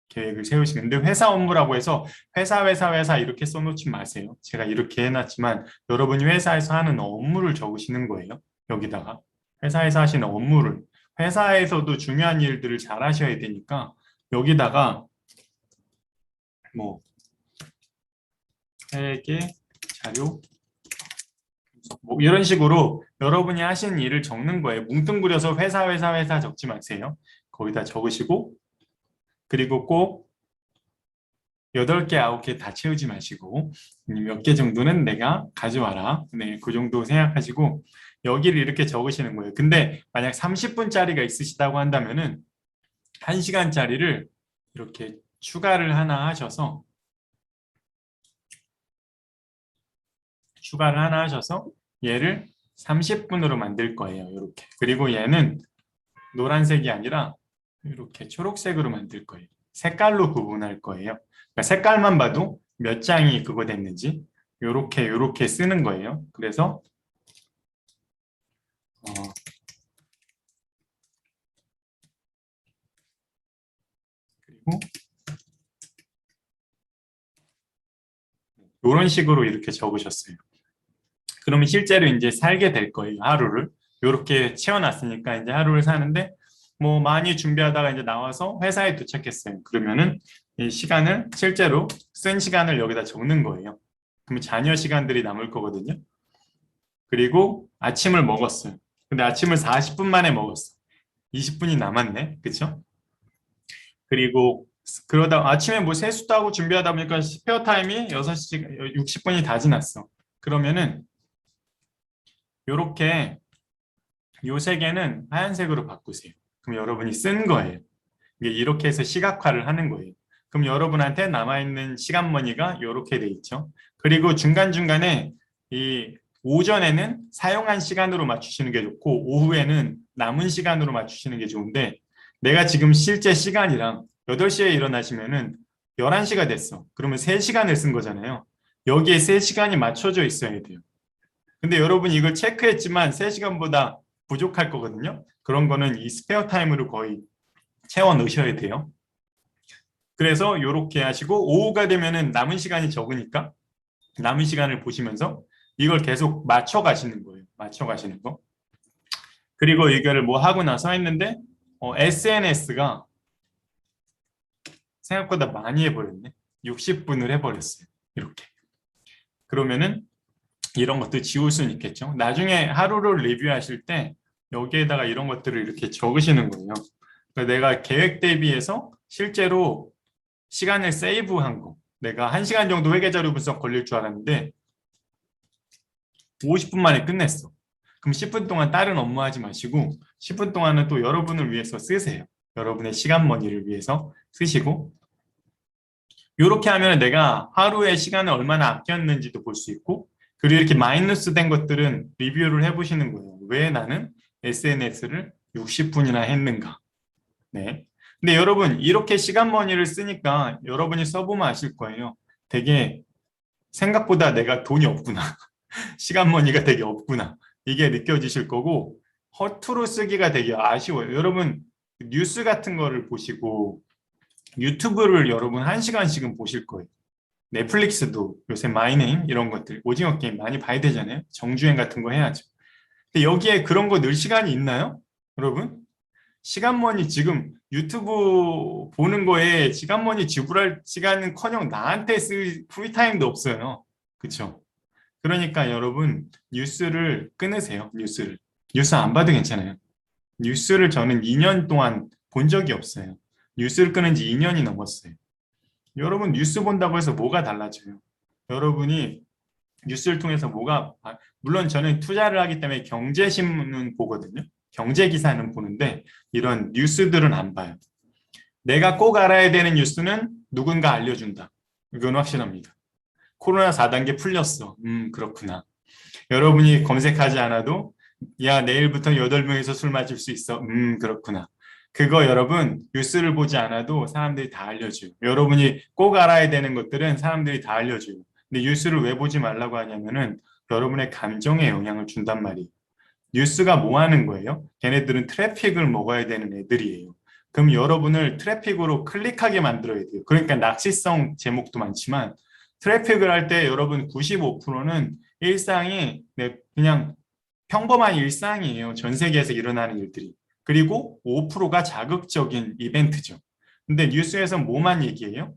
계획을 세우시는. 근데 회사 업무라고 해서 회사 이렇게 써놓지 마세요. 제가 이렇게 해놨지만 여러분이 회사에서 하는 업무를 적으시는 거예요. 여기다가 회사에서 하시는 업무를, 회사에서도 중요한 일들을 잘 하셔야 되니까 여기다가 뭐 회계 자료 뭐 이런 식으로 여러분이 하신 일을 적는 거예요. 뭉뚱그려서 회사 적지 마세요. 거기다 적으시고, 그리고 꼭 8개, 9개 다 채우지 마시고 몇 개 정도는 내가 가져와라. 네, 그 정도 생각하시고 여기를 이렇게 적으시는 거예요. 근데 만약 30분짜리가 있으시다고 한다면은 1시간짜리를 이렇게 추가를 하나 하셔서 얘를 30분으로 만들 거예요. 이렇게. 그리고 얘는 노란색이 아니라 이렇게 초록색으로 만들 거예요. 색깔로 구분할 거예요. 그러니까 색깔만 봐도 몇 장이 그거 됐는지 요렇게 쓰는 거예요. 그래서 그리고 이런 식으로 이렇게 적으셨어요. 그러면 실제로 이제 살게 될 거예요. 하루를 이렇게 채워놨으니까 이제 하루를 사는데 뭐 많이 준비하다가 이제 나와서 회사에 도착했어요. 그러면은 이 시간을 실제로 쓴 시간을 여기다 적는 거예요. 그러면 자녀 시간들이 남을 거거든요. 그리고 아침을 먹었어요. 근데 아침을 40분 만에 먹었어. 20분이 남았네. 그쵸? 그리고 그러다 아침에 뭐 세수도 하고 준비하다 보니까 스페어 타임이 6시, 60분이 다 지났어. 그러면은 요렇게 요 세 개는 하얀색으로 바꾸세요. 그럼 여러분이 쓴 거예요. 이렇게 해서 시각화를 하는 거예요. 그럼 여러분한테 남아있는 시간머니가 이렇게 돼 있죠. 그리고 중간중간에 이 오전에는 사용한 시간으로 맞추시는 게 좋고 오후에는 남은 시간으로 맞추시는 게 좋은데 내가 지금 실제 시간이랑 8시에 일어나시면은 11시가 됐어. 그러면 3시간을 쓴 거잖아요. 여기에 3시간이 맞춰져 있어야 돼요. 근데 여러분 이걸 체크했지만 3시간보다 부족할 거거든요. 그런 거는 이 스페어 타임으로 거의 채워 넣으셔야 돼요. 그래서 이렇게 하시고 오후가 되면은 남은 시간이 적으니까 남은 시간을 보시면서 이걸 계속 맞춰 가시는 거예요. 맞춰 가시는 거. 그리고 이거를 뭐 하고 나서 했는데 SNS가 생각보다 많이 해버렸네. 60분을 해버렸어요. 이렇게. 그러면은 이런 것도 지울 수는 있겠죠. 나중에 하루를 리뷰하실 때 여기에다가 이런 것들을 이렇게 적으시는 거예요. 그러니까 내가 계획 대비해서 실제로 시간을 세이브한 거. 내가 1시간 정도 회계자료 분석 걸릴 줄 알았는데 50분 만에 끝냈어. 그럼 10분 동안 다른 업무 하지 마시고 10분 동안은 또 여러분을 위해서 쓰세요. 여러분의 시간 머니를 위해서 쓰시고 이렇게 하면 내가 하루에 시간을 얼마나 아꼈는지도 볼 수 있고 그리고 이렇게 마이너스 된 것들은 리뷰를 해보시는 거예요. 왜 나는 SNS를 60분이나 했는가? 네. 근데 여러분 이렇게 시간머니를 쓰니까 여러분이 써보면 아실 거예요. 되게 생각보다 내가 돈이 없구나. 시간머니가 되게 없구나. 이게 느껴지실 거고 허투루 쓰기가 되게 아쉬워요. 여러분 뉴스 같은 거를 보시고 유튜브를 여러분 1시간씩은 보실 거예요. 넷플릭스도 요새 마이네임 이런 것들 오징어 게임 많이 봐야 되잖아요. 정주행 같은 거 해야죠. 근데 여기에 그런 거 넣을 시간이 있나요? 여러분? 시간머니 지금 유튜브 보는 거에 시간머니 지불할 시간은커녕 나한테 쓸 프리타임도 없어요. 그렇죠? 그러니까 여러분 뉴스를 끊으세요. 뉴스 안 봐도 괜찮아요. 뉴스를 저는 2년 동안 본 적이 없어요. 뉴스를 끊은 지 2년이 넘었어요. 여러분 뉴스 본다고 해서 뭐가 달라져요? 여러분이 뉴스를 통해서 물론 저는 투자를 하기 때문에 경제신문은 보거든요. 경제 기사는 보는데 이런 뉴스들은 안 봐요. 내가 꼭 알아야 되는 뉴스는 누군가 알려준다. 이건 확실합니다. 코로나 4단계 풀렸어. 그렇구나. 여러분이 검색하지 않아도 야, 내일부터 8명이서 술 마실 수 있어. 그렇구나. 그거 여러분, 뉴스를 보지 않아도 사람들이 다 알려줘요. 여러분이 꼭 알아야 되는 것들은 사람들이 다 알려줘요. 근데 뉴스를 왜 보지 말라고 하냐면은 여러분의 감정에 영향을 준단 말이에요. 뉴스가 뭐 하는 거예요? 걔네들은 트래픽을 먹어야 되는 애들이에요. 그럼 여러분을 트래픽으로 클릭하게 만들어야 돼요. 그러니까 낚시성 제목도 많지만 트래픽을 할 때 여러분 95%는 일상이 그냥 평범한 일상이에요. 전 세계에서 일어나는 일들이. 그리고 5%가 자극적인 이벤트죠. 근데 뉴스에서 뭐만 얘기해요?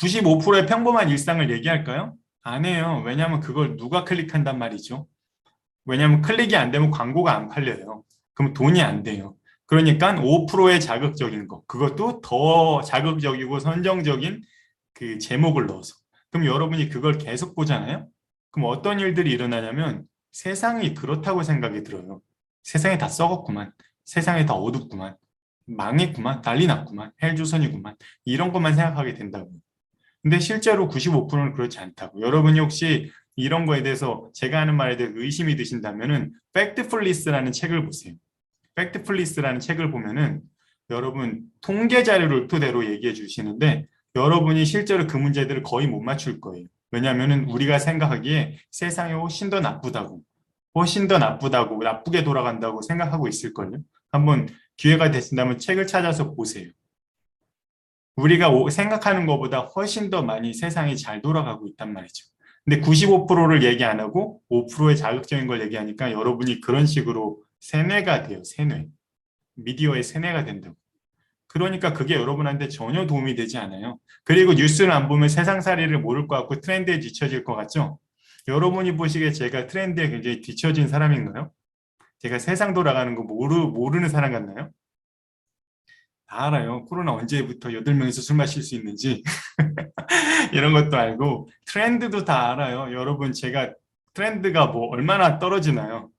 95%의 평범한 일상을 얘기할까요? 안 해요. 왜냐하면 그걸 누가 클릭한단 말이죠. 왜냐하면 클릭이 안 되면 광고가 안 팔려요. 그럼 돈이 안 돼요. 그러니까 5%의 자극적인 거, 그것도 더 자극적이고 선정적인 그 제목을 넣어서. 그럼 여러분이 그걸 계속 보잖아요? 그럼 어떤 일들이 일어나냐면 세상이 그렇다고 생각이 들어요. 세상이 다 썩었구만. 세상이 다 어둡구만. 망했구만. 난리 났구만. 헬조선이구만. 이런 것만 생각하게 된다고. 근데 실제로 95%는 그렇지 않다고. 여러분이 혹시 이런 거에 대해서 제가 하는 말에 대해 의심이 드신다면은 팩트풀리스라는 책을 보세요. 팩트풀리스라는 책을 보면은 여러분 통계 자료를 토대로 얘기해 주시는데 여러분이 실제로 그 문제들을 거의 못 맞출 거예요. 왜냐하면은 우리가 생각하기에 세상이 훨씬 더 나쁘다고 나쁘게 돌아간다고 생각하고 있을걸요. 한번 기회가 되신다면 책을 찾아서 보세요. 우리가 생각하는 것보다 훨씬 더 많이 세상이 잘 돌아가고 있단 말이죠. 근데 95%를 얘기 안 하고 5%의 자극적인 걸 얘기하니까 여러분이 그런 식으로 세뇌가 돼요. 세뇌. 미디어의 세뇌가 된다고. 그러니까 그게 여러분한테 전혀 도움이 되지 않아요. 그리고 뉴스를 안 보면 세상살이를 모를 것 같고 트렌드에 뒤처질 것 같죠? 여러분이 보시기에 제가 트렌드에 굉장히 뒤처진 사람인가요? 제가 세상 돌아가는 거 모르는 사람 같나요? 다 알아요. 코로나 언제부터 8명이서 술 마실 수 있는지 이런 것도 알고 트렌드도 다 알아요. 여러분 제가 트렌드가 뭐 얼마나 떨어지나요?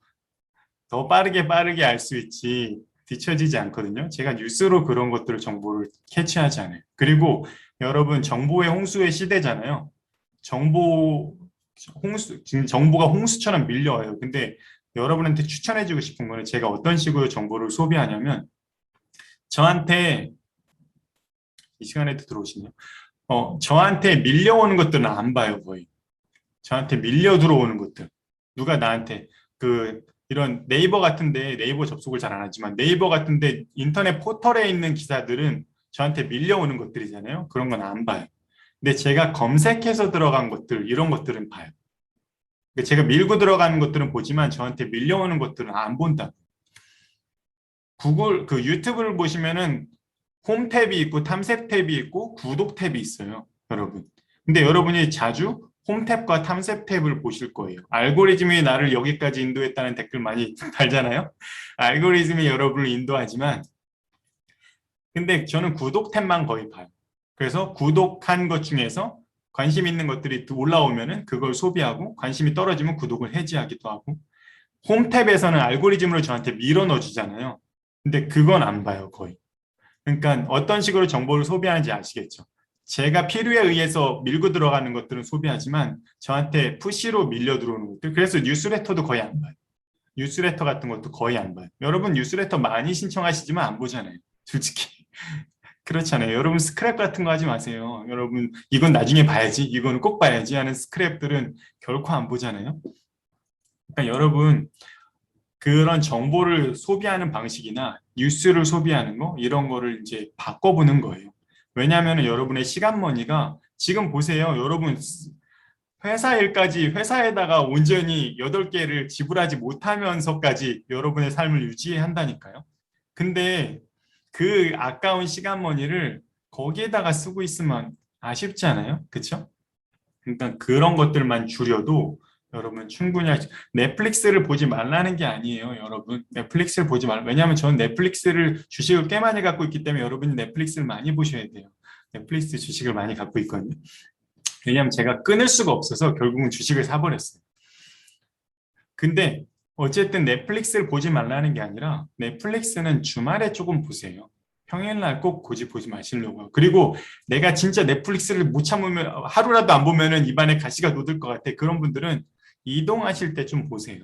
더 빠르게 알 수 있지 뒤처지지 않거든요. 제가 뉴스로 그런 것들을 정보를 캐치하지 않아요. 그리고 여러분 정보의 홍수의 시대잖아요. 정보 지금 정보가 홍수처럼 밀려와요. 근데 여러분한테 추천해주고 싶은 거는 제가 어떤 식으로 정보를 소비하냐면 저한테 이 시간에도 들어오시네요. 저한테 밀려오는 것들은 안 봐요, 거의. 저한테 밀려 들어오는 것들. 누가 나한테 이런 네이버 같은데 네이버 접속을 잘 안 하지만 네이버 같은데 인터넷 포털에 있는 기사들은 저한테 밀려오는 것들이잖아요. 그런 건 안 봐요. 근데 제가 검색해서 들어간 것들, 이런 것들은 봐요. 그러니까 제가 밀고 들어가는 것들은 보지만 저한테 밀려오는 것들은 안 본다. 유튜브를 보시면은 홈 탭이 있고 탐색 탭이 있고 구독 탭이 있어요, 여러분. 근데 여러분이 자주 홈 탭과 탐색 탭을 보실 거예요. 알고리즘이 나를 여기까지 인도했다는 댓글 많이 달잖아요. 알고리즘이 여러분을 인도하지만 근데 저는 구독 탭만 거의 봐요. 그래서 구독한 것 중에서 관심 있는 것들이 올라오면은 그걸 소비하고 관심이 떨어지면 구독을 해지하기도 하고 홈 탭에서는 알고리즘으로 저한테 밀어 넣어주잖아요. 근데 그건 안 봐요, 거의. 그러니까 어떤 식으로 정보를 소비하는지 아시겠죠? 제가 필요에 의해서 밀고 들어가는 것들은 소비하지만 저한테 푸시로 밀려 들어오는 것들. 그래서 뉴스레터도 거의 안 봐요. 뉴스레터 같은 것도 거의 안 봐요. 여러분 뉴스레터 많이 신청하시지만 안 보잖아요. 솔직히. 그렇잖아요. 여러분 스크랩 같은 거 하지 마세요. 여러분 이건 나중에 봐야지. 이거는 꼭 봐야지 하는 스크랩들은 결코 안 보잖아요. 그러니까 여러분 그런 정보를 소비하는 방식이나 뉴스를 소비하는 거 이런 거를 이제 바꿔보는 거예요. 왜냐하면 여러분의 시간머니가 지금 보세요. 여러분 회사 일까지 회사에다가 온전히 8개를 지불하지 못하면서까지 여러분의 삶을 유지한다니까요. 근데 그 아까운 시간머니를 거기에다가 쓰고 있으면 아쉽지 않아요? 그렇죠? 그러니까 그런 것들만 줄여도 여러분 충분히 넷플릭스를 보지 말라는 게 아니에요, 여러분. 넷플릭스를 보지 말. 왜냐하면 저는 넷플릭스를 주식을 꽤 많이 갖고 있기 때문에 여러분이 넷플릭스를 많이 보셔야 돼요. 넷플릭스 주식을 많이 갖고 있거든요. 왜냐하면 제가 끊을 수가 없어서 결국은 주식을 사버렸어요. 근데 어쨌든 넷플릭스를 보지 말라는 게 아니라 넷플릭스는 주말에 조금 보세요. 평일날 꼭 고지 보지 마시려고요. 그리고 내가 진짜 넷플릭스를 못 참으면 하루라도 안 보면은 입안에 가시가 돋을 것 같아. 그런 분들은 이동하실 때 좀 보세요.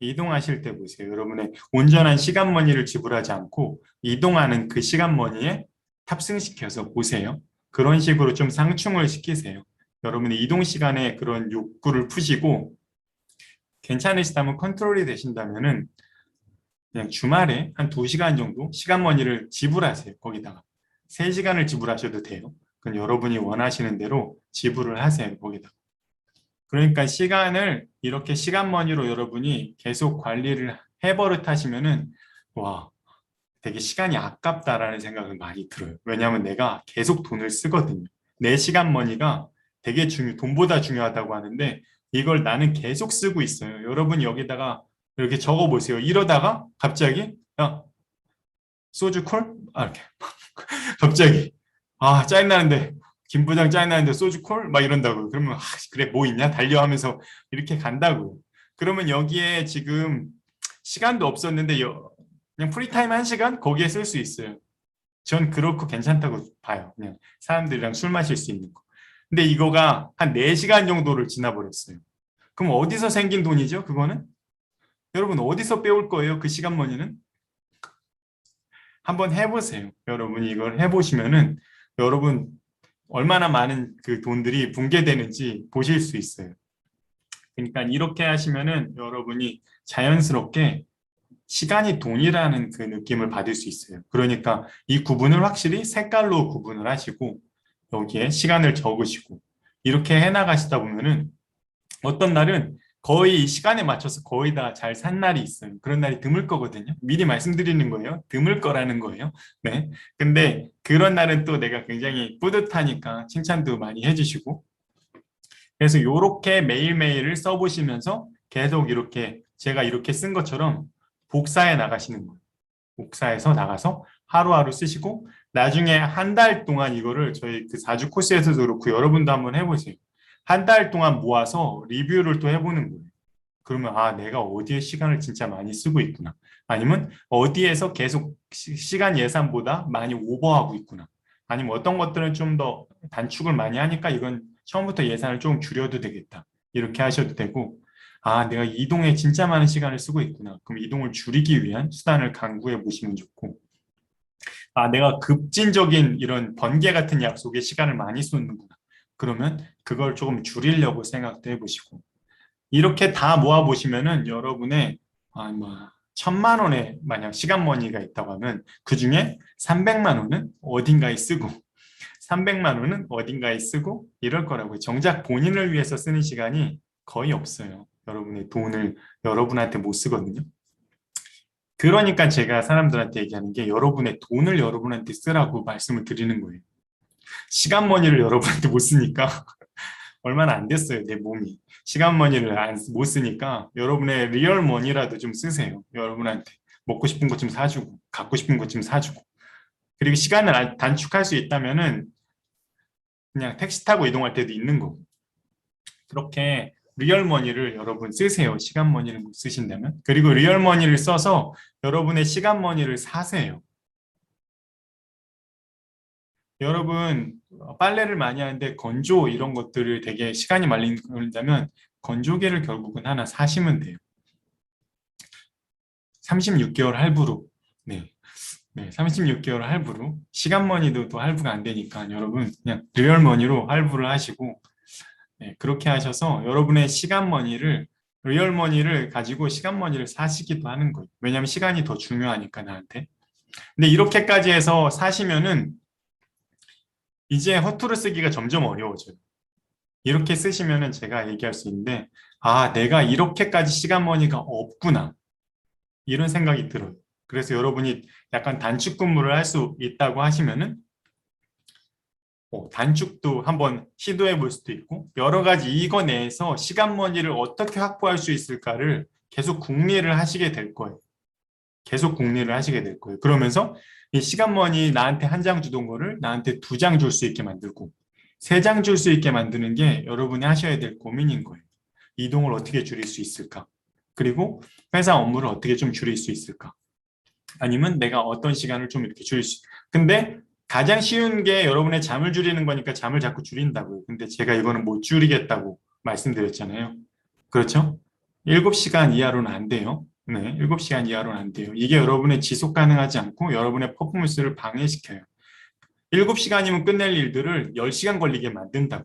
이동하실 때 보세요. 여러분의 온전한 시간 머니를 지불하지 않고 이동하는 그 시간 머니에 탑승시켜서 보세요. 그런 식으로 좀 상충을 시키세요. 여러분의 이동 시간에 그런 욕구를 푸시고 괜찮으시다면 컨트롤이 되신다면은 그냥 주말에 한 2시간 정도 시간 머니를 지불하세요. 거기다가 3시간을 지불하셔도 돼요. 그건 여러분이 원하시는 대로 지불을 하세요. 거기다가. 그러니까 시간을 이렇게 시간 머니로 여러분이 계속 관리를 해버릇 하시면은 와 되게 시간이 아깝다라는 생각을 많이 들어요. 왜냐하면 내가 계속 돈을 쓰거든요. 내 시간 머니가 되게 돈보다 중요하다고 하는데 이걸 나는 계속 쓰고 있어요. 여러분 여기다가 이렇게 적어 보세요. 이러다가 갑자기 야 소주 콜? 아 이렇게 갑자기 아 짜증나는데 김 부장 짜증나는데 소주 콜? 막 이런다고요. 그러면 아, 그래 뭐 있냐 달려 하면서 이렇게 간다고요. 그러면 여기에 지금 시간도 없었는데 그냥 프리타임 1시간 거기에 쓸 수 있어요. 전 그렇고 괜찮다고 봐요. 그냥 사람들이랑 술 마실 수 있는 거. 근데 이거가 한 4시간 정도를 지나버렸어요. 그럼 어디서 생긴 돈이죠? 그거는? 여러분 어디서 빼올 거예요? 그 시간 머니는? 한번 해보세요. 여러분이 이걸 해보시면은 여러분 얼마나 많은 그 돈들이 붕괴되는지 보실 수 있어요. 그러니까 이렇게 하시면은 여러분이 자연스럽게 시간이 돈이라는 그 느낌을 받을 수 있어요. 그러니까 이 구분을 확실히 색깔로 구분을 하시고 여기에 시간을 적으시고 이렇게 해나가시다 보면은 어떤 날은 거의 시간에 맞춰서 거의 다 잘 산 날이 있어요. 그런 날이 드물 거거든요. 미리 말씀드리는 거예요. 드물 거라는 거예요. 네. 근데 그런 날은 또 내가 굉장히 뿌듯하니까 칭찬도 많이 해주시고 그래서 이렇게 매일매일을 써보시면서 계속 이렇게 제가 이렇게 쓴 것처럼 복사해 나가시는 거예요. 복사해서 나가서 하루하루 쓰시고 나중에 한 달 동안 이거를 저희 그 4주 코스에서도 그렇고 여러분도 한번 해보세요. 한 달 동안 모아서 리뷰를 또 해보는 거예요. 그러면 아 내가 어디에 시간을 진짜 많이 쓰고 있구나. 아니면 어디에서 계속 시간 예산보다 많이 오버하고 있구나. 아니면 어떤 것들은 좀 더 단축을 많이 하니까 이건 처음부터 예산을 좀 줄여도 되겠다. 이렇게 하셔도 되고 아 내가 이동에 진짜 많은 시간을 쓰고 있구나. 그럼 이동을 줄이기 위한 수단을 강구해 보시면 좋고 아 내가 급진적인 이런 번개 같은 약속에 시간을 많이 쏟는구나. 그러면 그걸 조금 줄이려고 생각도 해보시고 이렇게 다 모아보시면은 여러분의 뭐 1,000만 원의 만약 시간 머니가 있다고 하면 그 중에 300만 원은 어딘가에 쓰고 300만 원은 어딘가에 쓰고 이럴 거라고요. 정작 본인을 위해서 쓰는 시간이 거의 없어요. 여러분의 돈을 여러분한테 못 쓰거든요. 그러니까 제가 사람들한테 얘기하는 게 여러분의 돈을 여러분한테 쓰라고 말씀을 드리는 거예요. 시간 머니를 여러분한테 못 쓰니까 얼마나 안 됐어요, 내 몸이. 시간 머니를 못 쓰니까 여러분의 리얼 머니라도 좀 쓰세요. 여러분한테 먹고 싶은 것 좀 사주고 갖고 싶은 것 좀 사주고 그리고 시간을 단축할 수 있다면은 그냥 택시 타고 이동할 때도 있는 거고 그렇게 리얼 머니를 여러분 쓰세요. 시간 머니를 못 쓰신다면 그리고 리얼 머니를 써서 여러분의 시간 머니를 사세요. 여러분 빨래를 많이 하는데 건조 이런 것들을 되게 시간이 많이 걸린다면 건조기를 결국은 하나 사시면 돼요. 36개월 할부로 네, 36개월 할부로 시간 머니도 또 할부가 안 되니까 여러분 그냥 리얼 머니로 할부를 하시고 네, 그렇게 하셔서 여러분의 시간 머니를 리얼 머니를 가지고 시간 머니를 사시기도 하는 거예요. 왜냐하면 시간이 더 중요하니까 나한테. 근데 이렇게까지 해서 사시면은 이제 허투루 쓰기가 점점 어려워져요. 이렇게 쓰시면은 제가 얘기할 수 있는데 아 내가 이렇게까지 시간 머니가 없구나 이런 생각이 들어요. 그래서 여러분이 약간 단축 근무를 할 수 있다고 하시면은 단축도 한번 시도해 볼 수도 있고 여러 가지 이거 내에서 시간 머니를 어떻게 확보할 수 있을까를 계속 궁리를 하시게 될 거예요. 계속 궁리를 하시게 될 거예요. 그러면서 이 시간 머니 나한테 한 장 주던 거를 나한테 2장 줄 수 있게 만들고 3장 줄 수 있게 만드는 게 여러분이 하셔야 될 고민인 거예요. 이동을 어떻게 줄일 수 있을까? 그리고 회사 업무를 어떻게 좀 줄일 수 있을까? 아니면 내가 어떤 시간을 좀 이렇게 줄일 수 근데 가장 쉬운 게 여러분의 잠을 줄이는 거니까 잠을 자꾸 줄인다고요. 근데 제가 이거는 못 줄이겠다고 말씀드렸잖아요. 그렇죠? 7시간 이하로는 안 돼요. 네, 7시간 이하로는 안 돼요. 이게 여러분의 지속 가능하지 않고 여러분의 퍼포먼스를 방해시켜요. 7시간이면 끝낼 일들을 10시간 걸리게 만든다고.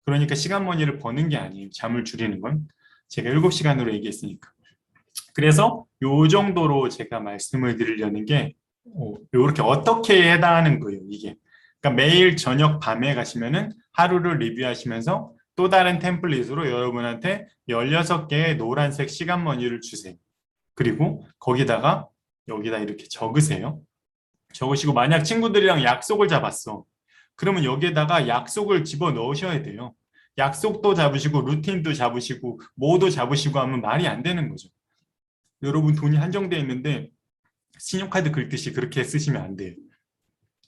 그러니까 시간 머니를 버는 게 아니에요. 잠을 줄이는 건. 제가 7시간으로 얘기했으니까. 그래서 요 정도로 제가 말씀을 드리려는 게 요렇게 어떻게 해당하는 거예요, 이게. 그러니까 매일 저녁 밤에 가시면은 하루를 리뷰하시면서 또 다른 템플릿으로 여러분한테 16개의 노란색 시간 머니를 주세요. 그리고 거기다가 여기다 이렇게 적으세요. 적으시고 만약 친구들이랑 약속을 잡았어. 그러면 여기에다가 약속을 집어 넣으셔야 돼요. 약속도 잡으시고 루틴도 잡으시고 뭐도 잡으시고 하면 말이 안 되는 거죠. 여러분 돈이 한정되어 있는데 신용카드 긁듯이 그렇게 쓰시면 안 돼요.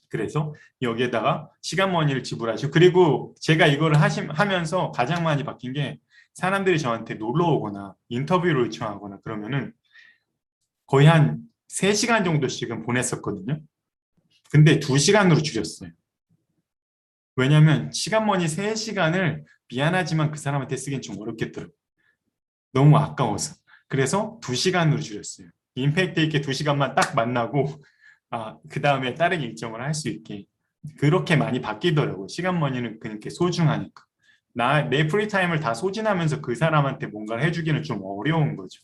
그래서 여기에다가 시간 머니를 지불하시고 그리고 제가 이거를 하면서 가장 많이 바뀐 게 사람들이 저한테 놀러 오거나 인터뷰를 요청하거나 그러면은 거의 한 3시간 정도씩은 보냈었거든요. 근데 2시간으로 줄였어요. 왜냐면 시간 머니 3시간을 미안하지만 그 사람한테 쓰기엔 좀 어렵겠더라고요. 너무 아까워서. 그래서 2시간으로 줄였어요. 임팩트 있게 2시간만 딱 만나고 그 다음에 다른 일정을 할 수 있게. 그렇게 많이 바뀌더라고요. 시간 머니는 그렇게 소중하니까. 내 프리타임을 다 소진하면서 그 사람한테 뭔가를 해주기는 좀 어려운 거죠.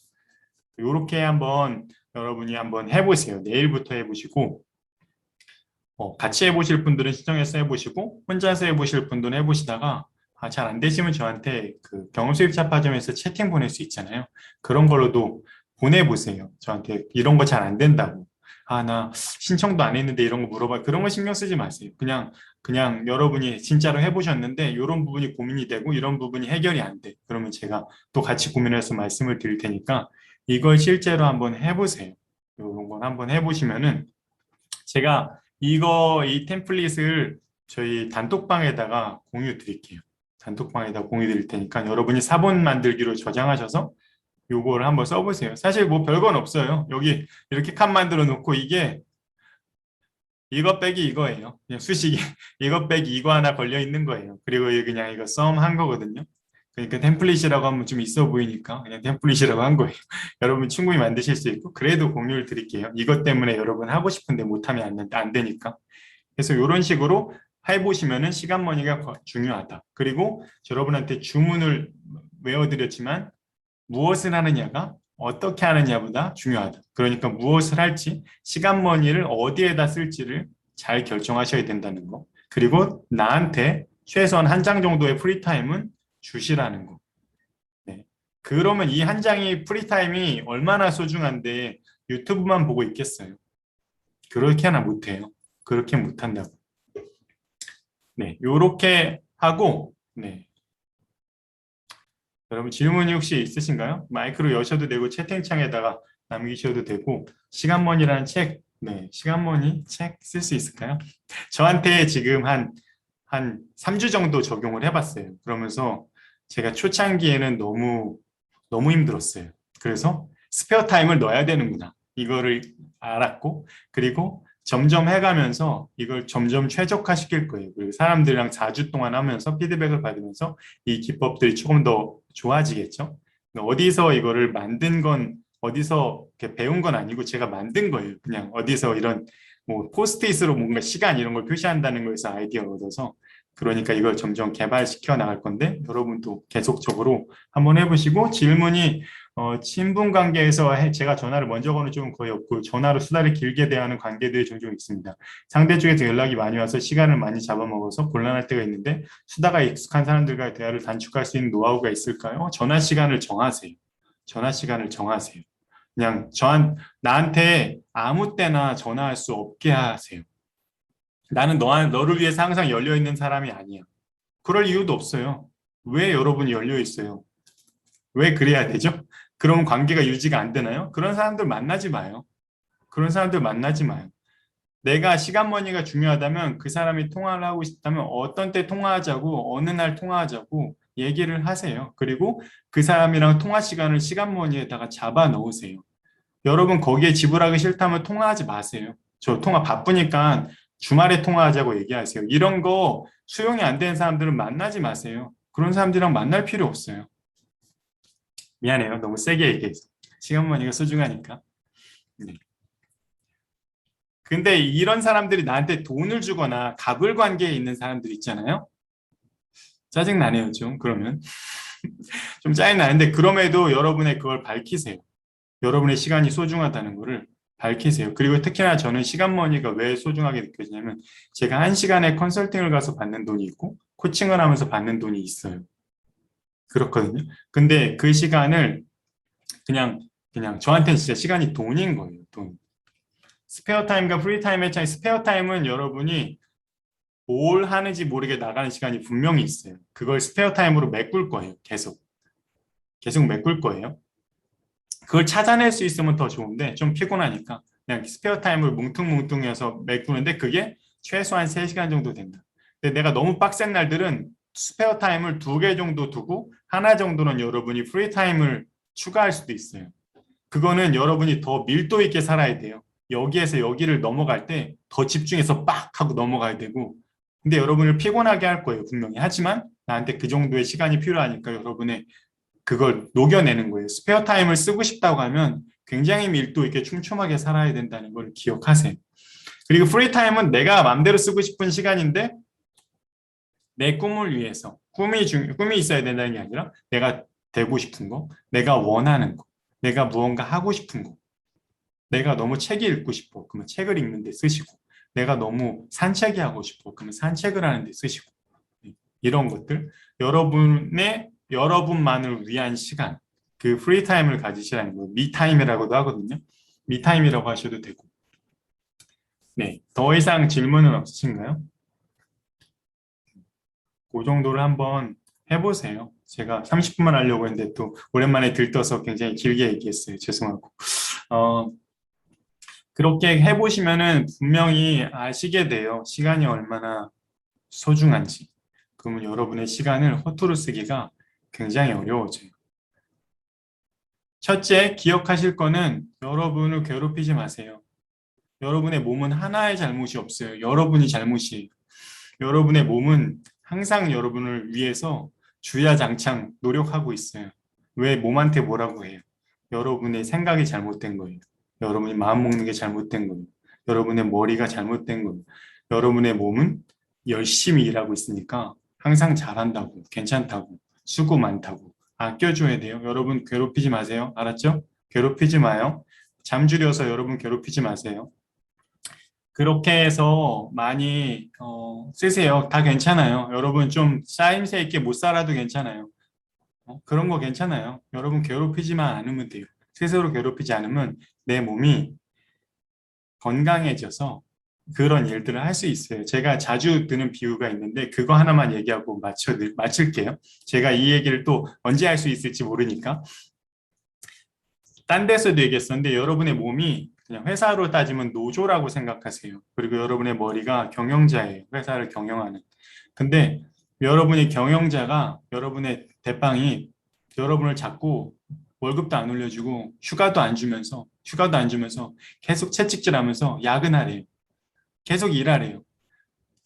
이렇게 한번 여러분이 한번 해보세요. 내일부터 해보시고 같이 해보실 분들은 신청해서 해보시고 혼자서 해보실 분들은 해보시다가 잘 안 되시면 저한테 그 경험수입자파점에서 채팅 보낼 수 있잖아요. 그런 걸로도 보내보세요. 저한테 이런 거 잘 안 된다고. 나 신청도 안 했는데 이런 거 물어봐. 그런 거 신경 쓰지 마세요. 그냥 여러분이 진짜로 해보셨는데 이런 부분이 고민이 되고 이런 부분이 해결이 안 돼. 그러면 제가 또 같이 고민해서 말씀을 드릴 테니까 이걸 실제로 한번 해보세요. 이런 건 한번 해보시면은 제가 이 템플릿을 저희 단톡방에다가 공유 드릴게요. 단톡방에다 공유 드릴 테니까 여러분이 사본 만들기로 저장하셔서 요거를 한번 써보세요. 사실 뭐 별건 없어요. 여기 이렇게 칸 만들어 놓고 이거 빼기 이거예요. 그냥 수식이 이거 빼기 이거 하나 걸려 있는 거예요. 그리고 그냥 이거 썸 한 거거든요. 그러니까 템플릿이라고 하면 좀 있어 보이니까 그냥 템플릿이라고 한 거예요. 여러분 충분히 만드실 수 있고 그래도 공유를 드릴게요. 이것 때문에 여러분 하고 싶은데 못하면 안 되니까. 그래서 이런 식으로 해보시면은 시간 머니가 중요하다. 그리고 여러분한테 주문을 외워드렸지만 무엇을 하느냐가 어떻게 하느냐보다 중요하다. 그러니까 무엇을 할지 시간 머니를 어디에다 쓸지를 잘 결정하셔야 된다는 거. 그리고 나한테 최소한 한 장 정도의 프리타임은 주시라는 거. 네. 그러면 이 한 장이 프리타임이 얼마나 소중한데 유튜브만 보고 있겠어요. 그렇게 하나 못해요. 그렇게 못한다고. 네, 요렇게 하고, 네. 여러분 질문이 혹시 있으신가요? 마이크로 여셔도 되고 채팅창에다가 남기셔도 되고 시간머니라는 책, 네, 시간머니 책 쓸 수 있을까요? 저한테 지금 한 3주 정도 적용을 해봤어요. 그러면서 제가 초창기에는 너무 힘들었어요. 그래서 스페어 타임을 넣어야 되는구나. 이거를 알았고, 그리고 점점 해가면서 이걸 점점 최적화시킬 거예요. 그리고 사람들이랑 4주 동안 하면서 피드백을 받으면서 이 기법들이 조금 더 좋아지겠죠. 어디서 이거를 만든 건 어디서 이렇게 배운 건 아니고 제가 만든 거예요. 그냥 어디서 이런 뭐 포스트잇으로 뭔가 시간 이런 걸 표시한다는 거에서 아이디어를 얻어서 그러니까 이걸 점점 개발시켜 나갈 건데 여러분도 계속적으로 한번 해보시고 질문이 친분 관계에서 제가 전화를 먼저 거는 쪽은 거의 없고 전화로 수다를 길게 대하는 관계들이 종종 있습니다. 상대 쪽에서 연락이 많이 와서 시간을 많이 잡아먹어서 곤란할 때가 있는데 수다가 익숙한 사람들과의 대화를 단축할 수 있는 노하우가 있을까요? 전화 시간을 정하세요. 전화 시간을 정하세요. 그냥 나한테 아무 때나 전화할 수 없게 하세요. 나는 너를 위해서 항상 열려있는 사람이 아니야. 그럴 이유도 없어요. 왜 여러분이 열려 있어요? 왜 그래야 되죠? 그럼 관계가 유지가 안 되나요? 그런 사람들 만나지 마요. 그런 사람들 만나지 마요. 내가 시간 머니가 중요하다면 그 사람이 통화를 하고 싶다면 어떤 때 통화하자고 어느 날 통화하자고 얘기를 하세요. 그리고 그 사람이랑 통화 시간을 시간 머니에다가 잡아 넣으세요. 여러분 거기에 지불하기 싫다면 통화하지 마세요. 저 통화 바쁘니까 주말에 통화하자고 얘기하세요. 이런 거 수용이 안 되는 사람들은 만나지 마세요. 그런 사람들이랑 만날 필요 없어요. 미안해요. 너무 세게 얘기해서. 시간머니가 소중하니까. 네. 근데 이런 사람들이 나한테 돈을 주거나 갑을 관계에 있는 사람들 있잖아요. 짜증나네요, 좀. 그러면. 좀 짜증나는데 그럼에도 여러분의 그걸 밝히세요. 여러분의 시간이 소중하다는 거를 밝히세요. 그리고 특히나 저는 시간머니가 왜 소중하게 느껴지냐면 제가 한 시간에 컨설팅을 가서 받는 돈이 있고 코칭을 하면서 받는 돈이 있어요. 그렇거든요. 근데 그 시간을 그냥 저한테는 진짜 시간이 돈인 거예요. 돈. 스페어 타임과 프리 타임의 차이. 스페어 타임은 여러분이 뭘 하는지 모르게 나가는 시간이 분명히 있어요. 그걸 스페어 타임으로 메꿀 거예요. 계속 메꿀 거예요. 그걸 찾아낼 수 있으면 더 좋은데 좀 피곤하니까 그냥 스페어 타임을 뭉뚱뭉뚱해서 메꾸는데 그게 최소한 3시간 정도 된다. 근데 내가 너무 빡센 날들은 스페어 타임을 2개 정도 두고 하나 정도는 여러분이 프리 타임을 추가할 수도 있어요. 그거는 여러분이 더 밀도 있게 살아야 돼요. 여기에서 여기를 넘어갈 때 더 집중해서 빡 하고 넘어가야 되고 근데 여러분을 피곤하게 할 거예요. 분명히. 하지만 나한테 그 정도의 시간이 필요하니까 여러분의 그걸 녹여내는 거예요. 스페어 타임을 쓰고 싶다고 하면 굉장히 밀도 있게 촘촘하게 살아야 된다는 걸 기억하세요. 그리고 프리 타임은 내가 마음대로 쓰고 싶은 시간인데 내 꿈을 위해서 꿈이 있어야 된다는 게 아니라 내가 되고 싶은 거, 내가 원하는 거, 내가 무언가 하고 싶은 거, 내가 너무 책이 읽고 싶어. 그러면 책을 읽는 데 쓰시고 내가 너무 산책이 하고 싶어. 그러면 산책을 하는 데 쓰시고 이런 것들 여러분만을 위한 시간 그 프리 타임을 가지시라는 거 미타임이라고도 하거든요. 미타임이라고 하셔도 되고 네, 더 이상 질문은 없으신가요? 그 정도를 한번 해보세요. 제가 30분만 하려고 했는데 또 오랜만에 들떠서 굉장히 길게 얘기했어요. 죄송하고 그렇게 해보시면은 분명히 아시게 돼요. 시간이 얼마나 소중한지. 그러면 여러분의 시간을 허투루 쓰기가 굉장히 어려워져요. 첫째, 기억하실 거는 여러분을 괴롭히지 마세요. 여러분의 몸은 하나의 잘못이 없어요. 여러분이 잘못이에요. 여러분의 몸은 항상 여러분을 위해서 주야장창 노력하고 있어요. 왜 몸한테 뭐라고 해요? 여러분의 생각이 잘못된 거예요. 여러분이 마음 먹는 게 잘못된 거예요. 여러분의 머리가 잘못된 거예요. 여러분의 몸은 열심히 일하고 있으니까 항상 잘한다고, 괜찮다고, 수고 많다고 아껴줘야 돼요. 여러분 괴롭히지 마세요. 알았죠? 괴롭히지 마요. 잠줄여서 여러분 괴롭히지 마세요. 그렇게 해서 많이 쓰세요. 다 괜찮아요. 여러분 좀 쌓임새 있게 못 살아도 괜찮아요. 그런 거 괜찮아요. 여러분 괴롭히지만 않으면 돼요. 스스로 괴롭히지 않으면 내 몸이 건강해져서 그런 일들을 할 수 있어요. 제가 자주 드는 비유가 있는데 그거 하나만 얘기하고 마칠게요. 제가 이 얘기를 또 언제 할 수 있을지 모르니까. 딴 데서도 얘기했었는데 여러분의 몸이 그냥 회사로 따지면 노조라고 생각하세요. 그리고 여러분의 머리가 경영자예요. 회사를 경영하는. 근데 여러분이 경영자가 여러분의 대빵이 여러분을 자꾸 월급도 안 올려주고 휴가도 안 주면서 계속 채찍질하면서 야근하래요. 계속 일하래요.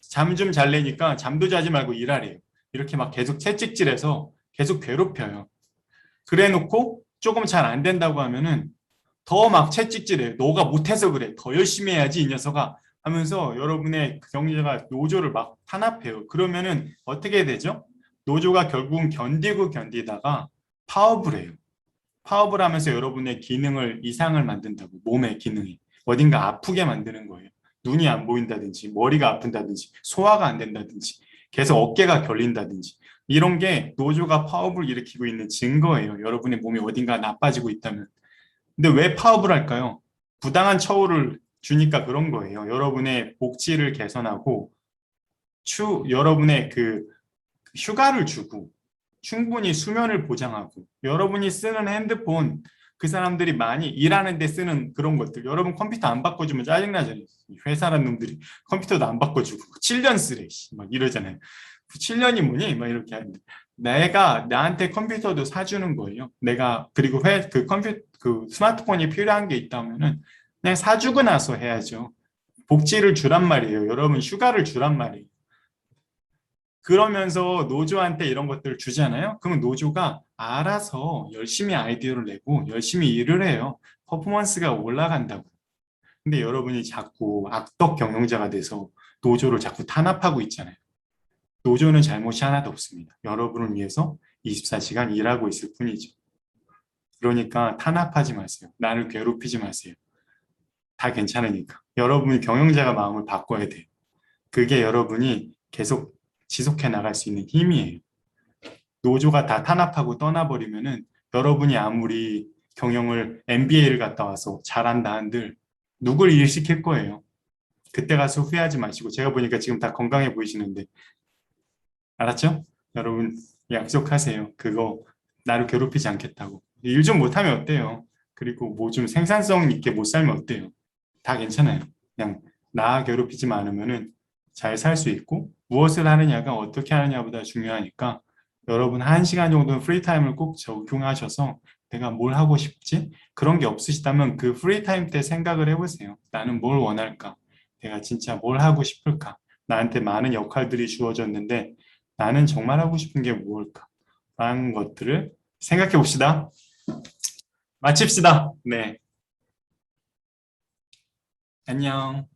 잠 좀 잘래니까 잠도 자지 말고 일하래요. 이렇게 막 계속 채찍질해서 계속 괴롭혀요. 그래 놓고 조금 잘 안 된다고 하면은 더 막 채찍질해요. 너가 못해서 그래. 더 열심히 해야지 이 녀석아 하면서 여러분의 경제가 노조를 막 탄압해요. 그러면은 어떻게 되죠? 노조가 결국은 견디고 견디다가 파업을 해요. 파업을 하면서 여러분의 기능을 이상을 만든다고. 몸의 기능이. 어딘가 아프게 만드는 거예요. 눈이 안 보인다든지 머리가 아픈다든지 소화가 안 된다든지 계속 어깨가 결린다든지 이런 게 노조가 파업을 일으키고 있는 증거예요. 여러분의 몸이 어딘가 나빠지고 있다면. 근데 왜 파업을 할까요? 부당한 처우를 주니까 그런 거예요. 여러분의 복지를 개선하고 여러분의 그 휴가를 주고 충분히 수면을 보장하고 여러분이 쓰는 핸드폰 그 사람들이 많이 일하는데 쓰는 그런 것들 여러분 컴퓨터 안 바꿔주면 짜증나잖아요. 회사란 놈들이 컴퓨터도 안 바꿔주고 7년 쓰래 막 이러잖아요. 7년이 뭐니? 막 이렇게 하는데 내가 나한테 컴퓨터도 사주는 거예요. 내가 그리고 그 스마트폰이 필요한 게 있다면은 그냥 사주고 나서 해야죠. 복지를 주란 말이에요. 여러분 휴가를 주란 말이에요. 그러면서 노조한테 이런 것들을 주잖아요. 그러면 노조가 알아서 열심히 아이디어를 내고 열심히 일을 해요. 퍼포먼스가 올라간다고. 근데 여러분이 자꾸 악덕 경영자가 돼서 노조를 자꾸 탄압하고 있잖아요. 노조는 잘못이 하나도 없습니다. 여러분을 위해서 24시간 일하고 있을 뿐이죠. 그러니까 탄압하지 마세요. 나를 괴롭히지 마세요. 다 괜찮으니까. 여러분이 경영자가 마음을 바꿔야 돼요. 그게 여러분이 계속 지속해 나갈 수 있는 힘이에요. 노조가 다 탄압하고 떠나버리면은 여러분이 아무리 경영을 MBA를 갔다 와서 잘한다 한들 누굴 일시킬 거예요. 그때 가서 후회하지 마시고 제가 보니까 지금 다 건강해 보이시는데 알았죠? 여러분 약속하세요. 그거 나를 괴롭히지 않겠다고. 일 좀 못하면 어때요? 그리고 뭐 좀 생산성 있게 못 살면 어때요? 다 괜찮아요. 그냥 나 괴롭히지 않으면은 잘 살 수 있고 무엇을 하느냐가 어떻게 하느냐보다 중요하니까 여러분 1시간 정도는 프리타임을 꼭 적용하셔서 내가 뭘 하고 싶지? 그런 게 없으시다면 그 프리타임 때 생각을 해보세요. 나는 뭘 원할까? 내가 진짜 뭘 하고 싶을까? 나한테 많은 역할들이 주어졌는데 나는 정말 하고 싶은 게 무엇일까? 라는 것들을 생각해 봅시다. 마칩시다. 네. 안녕.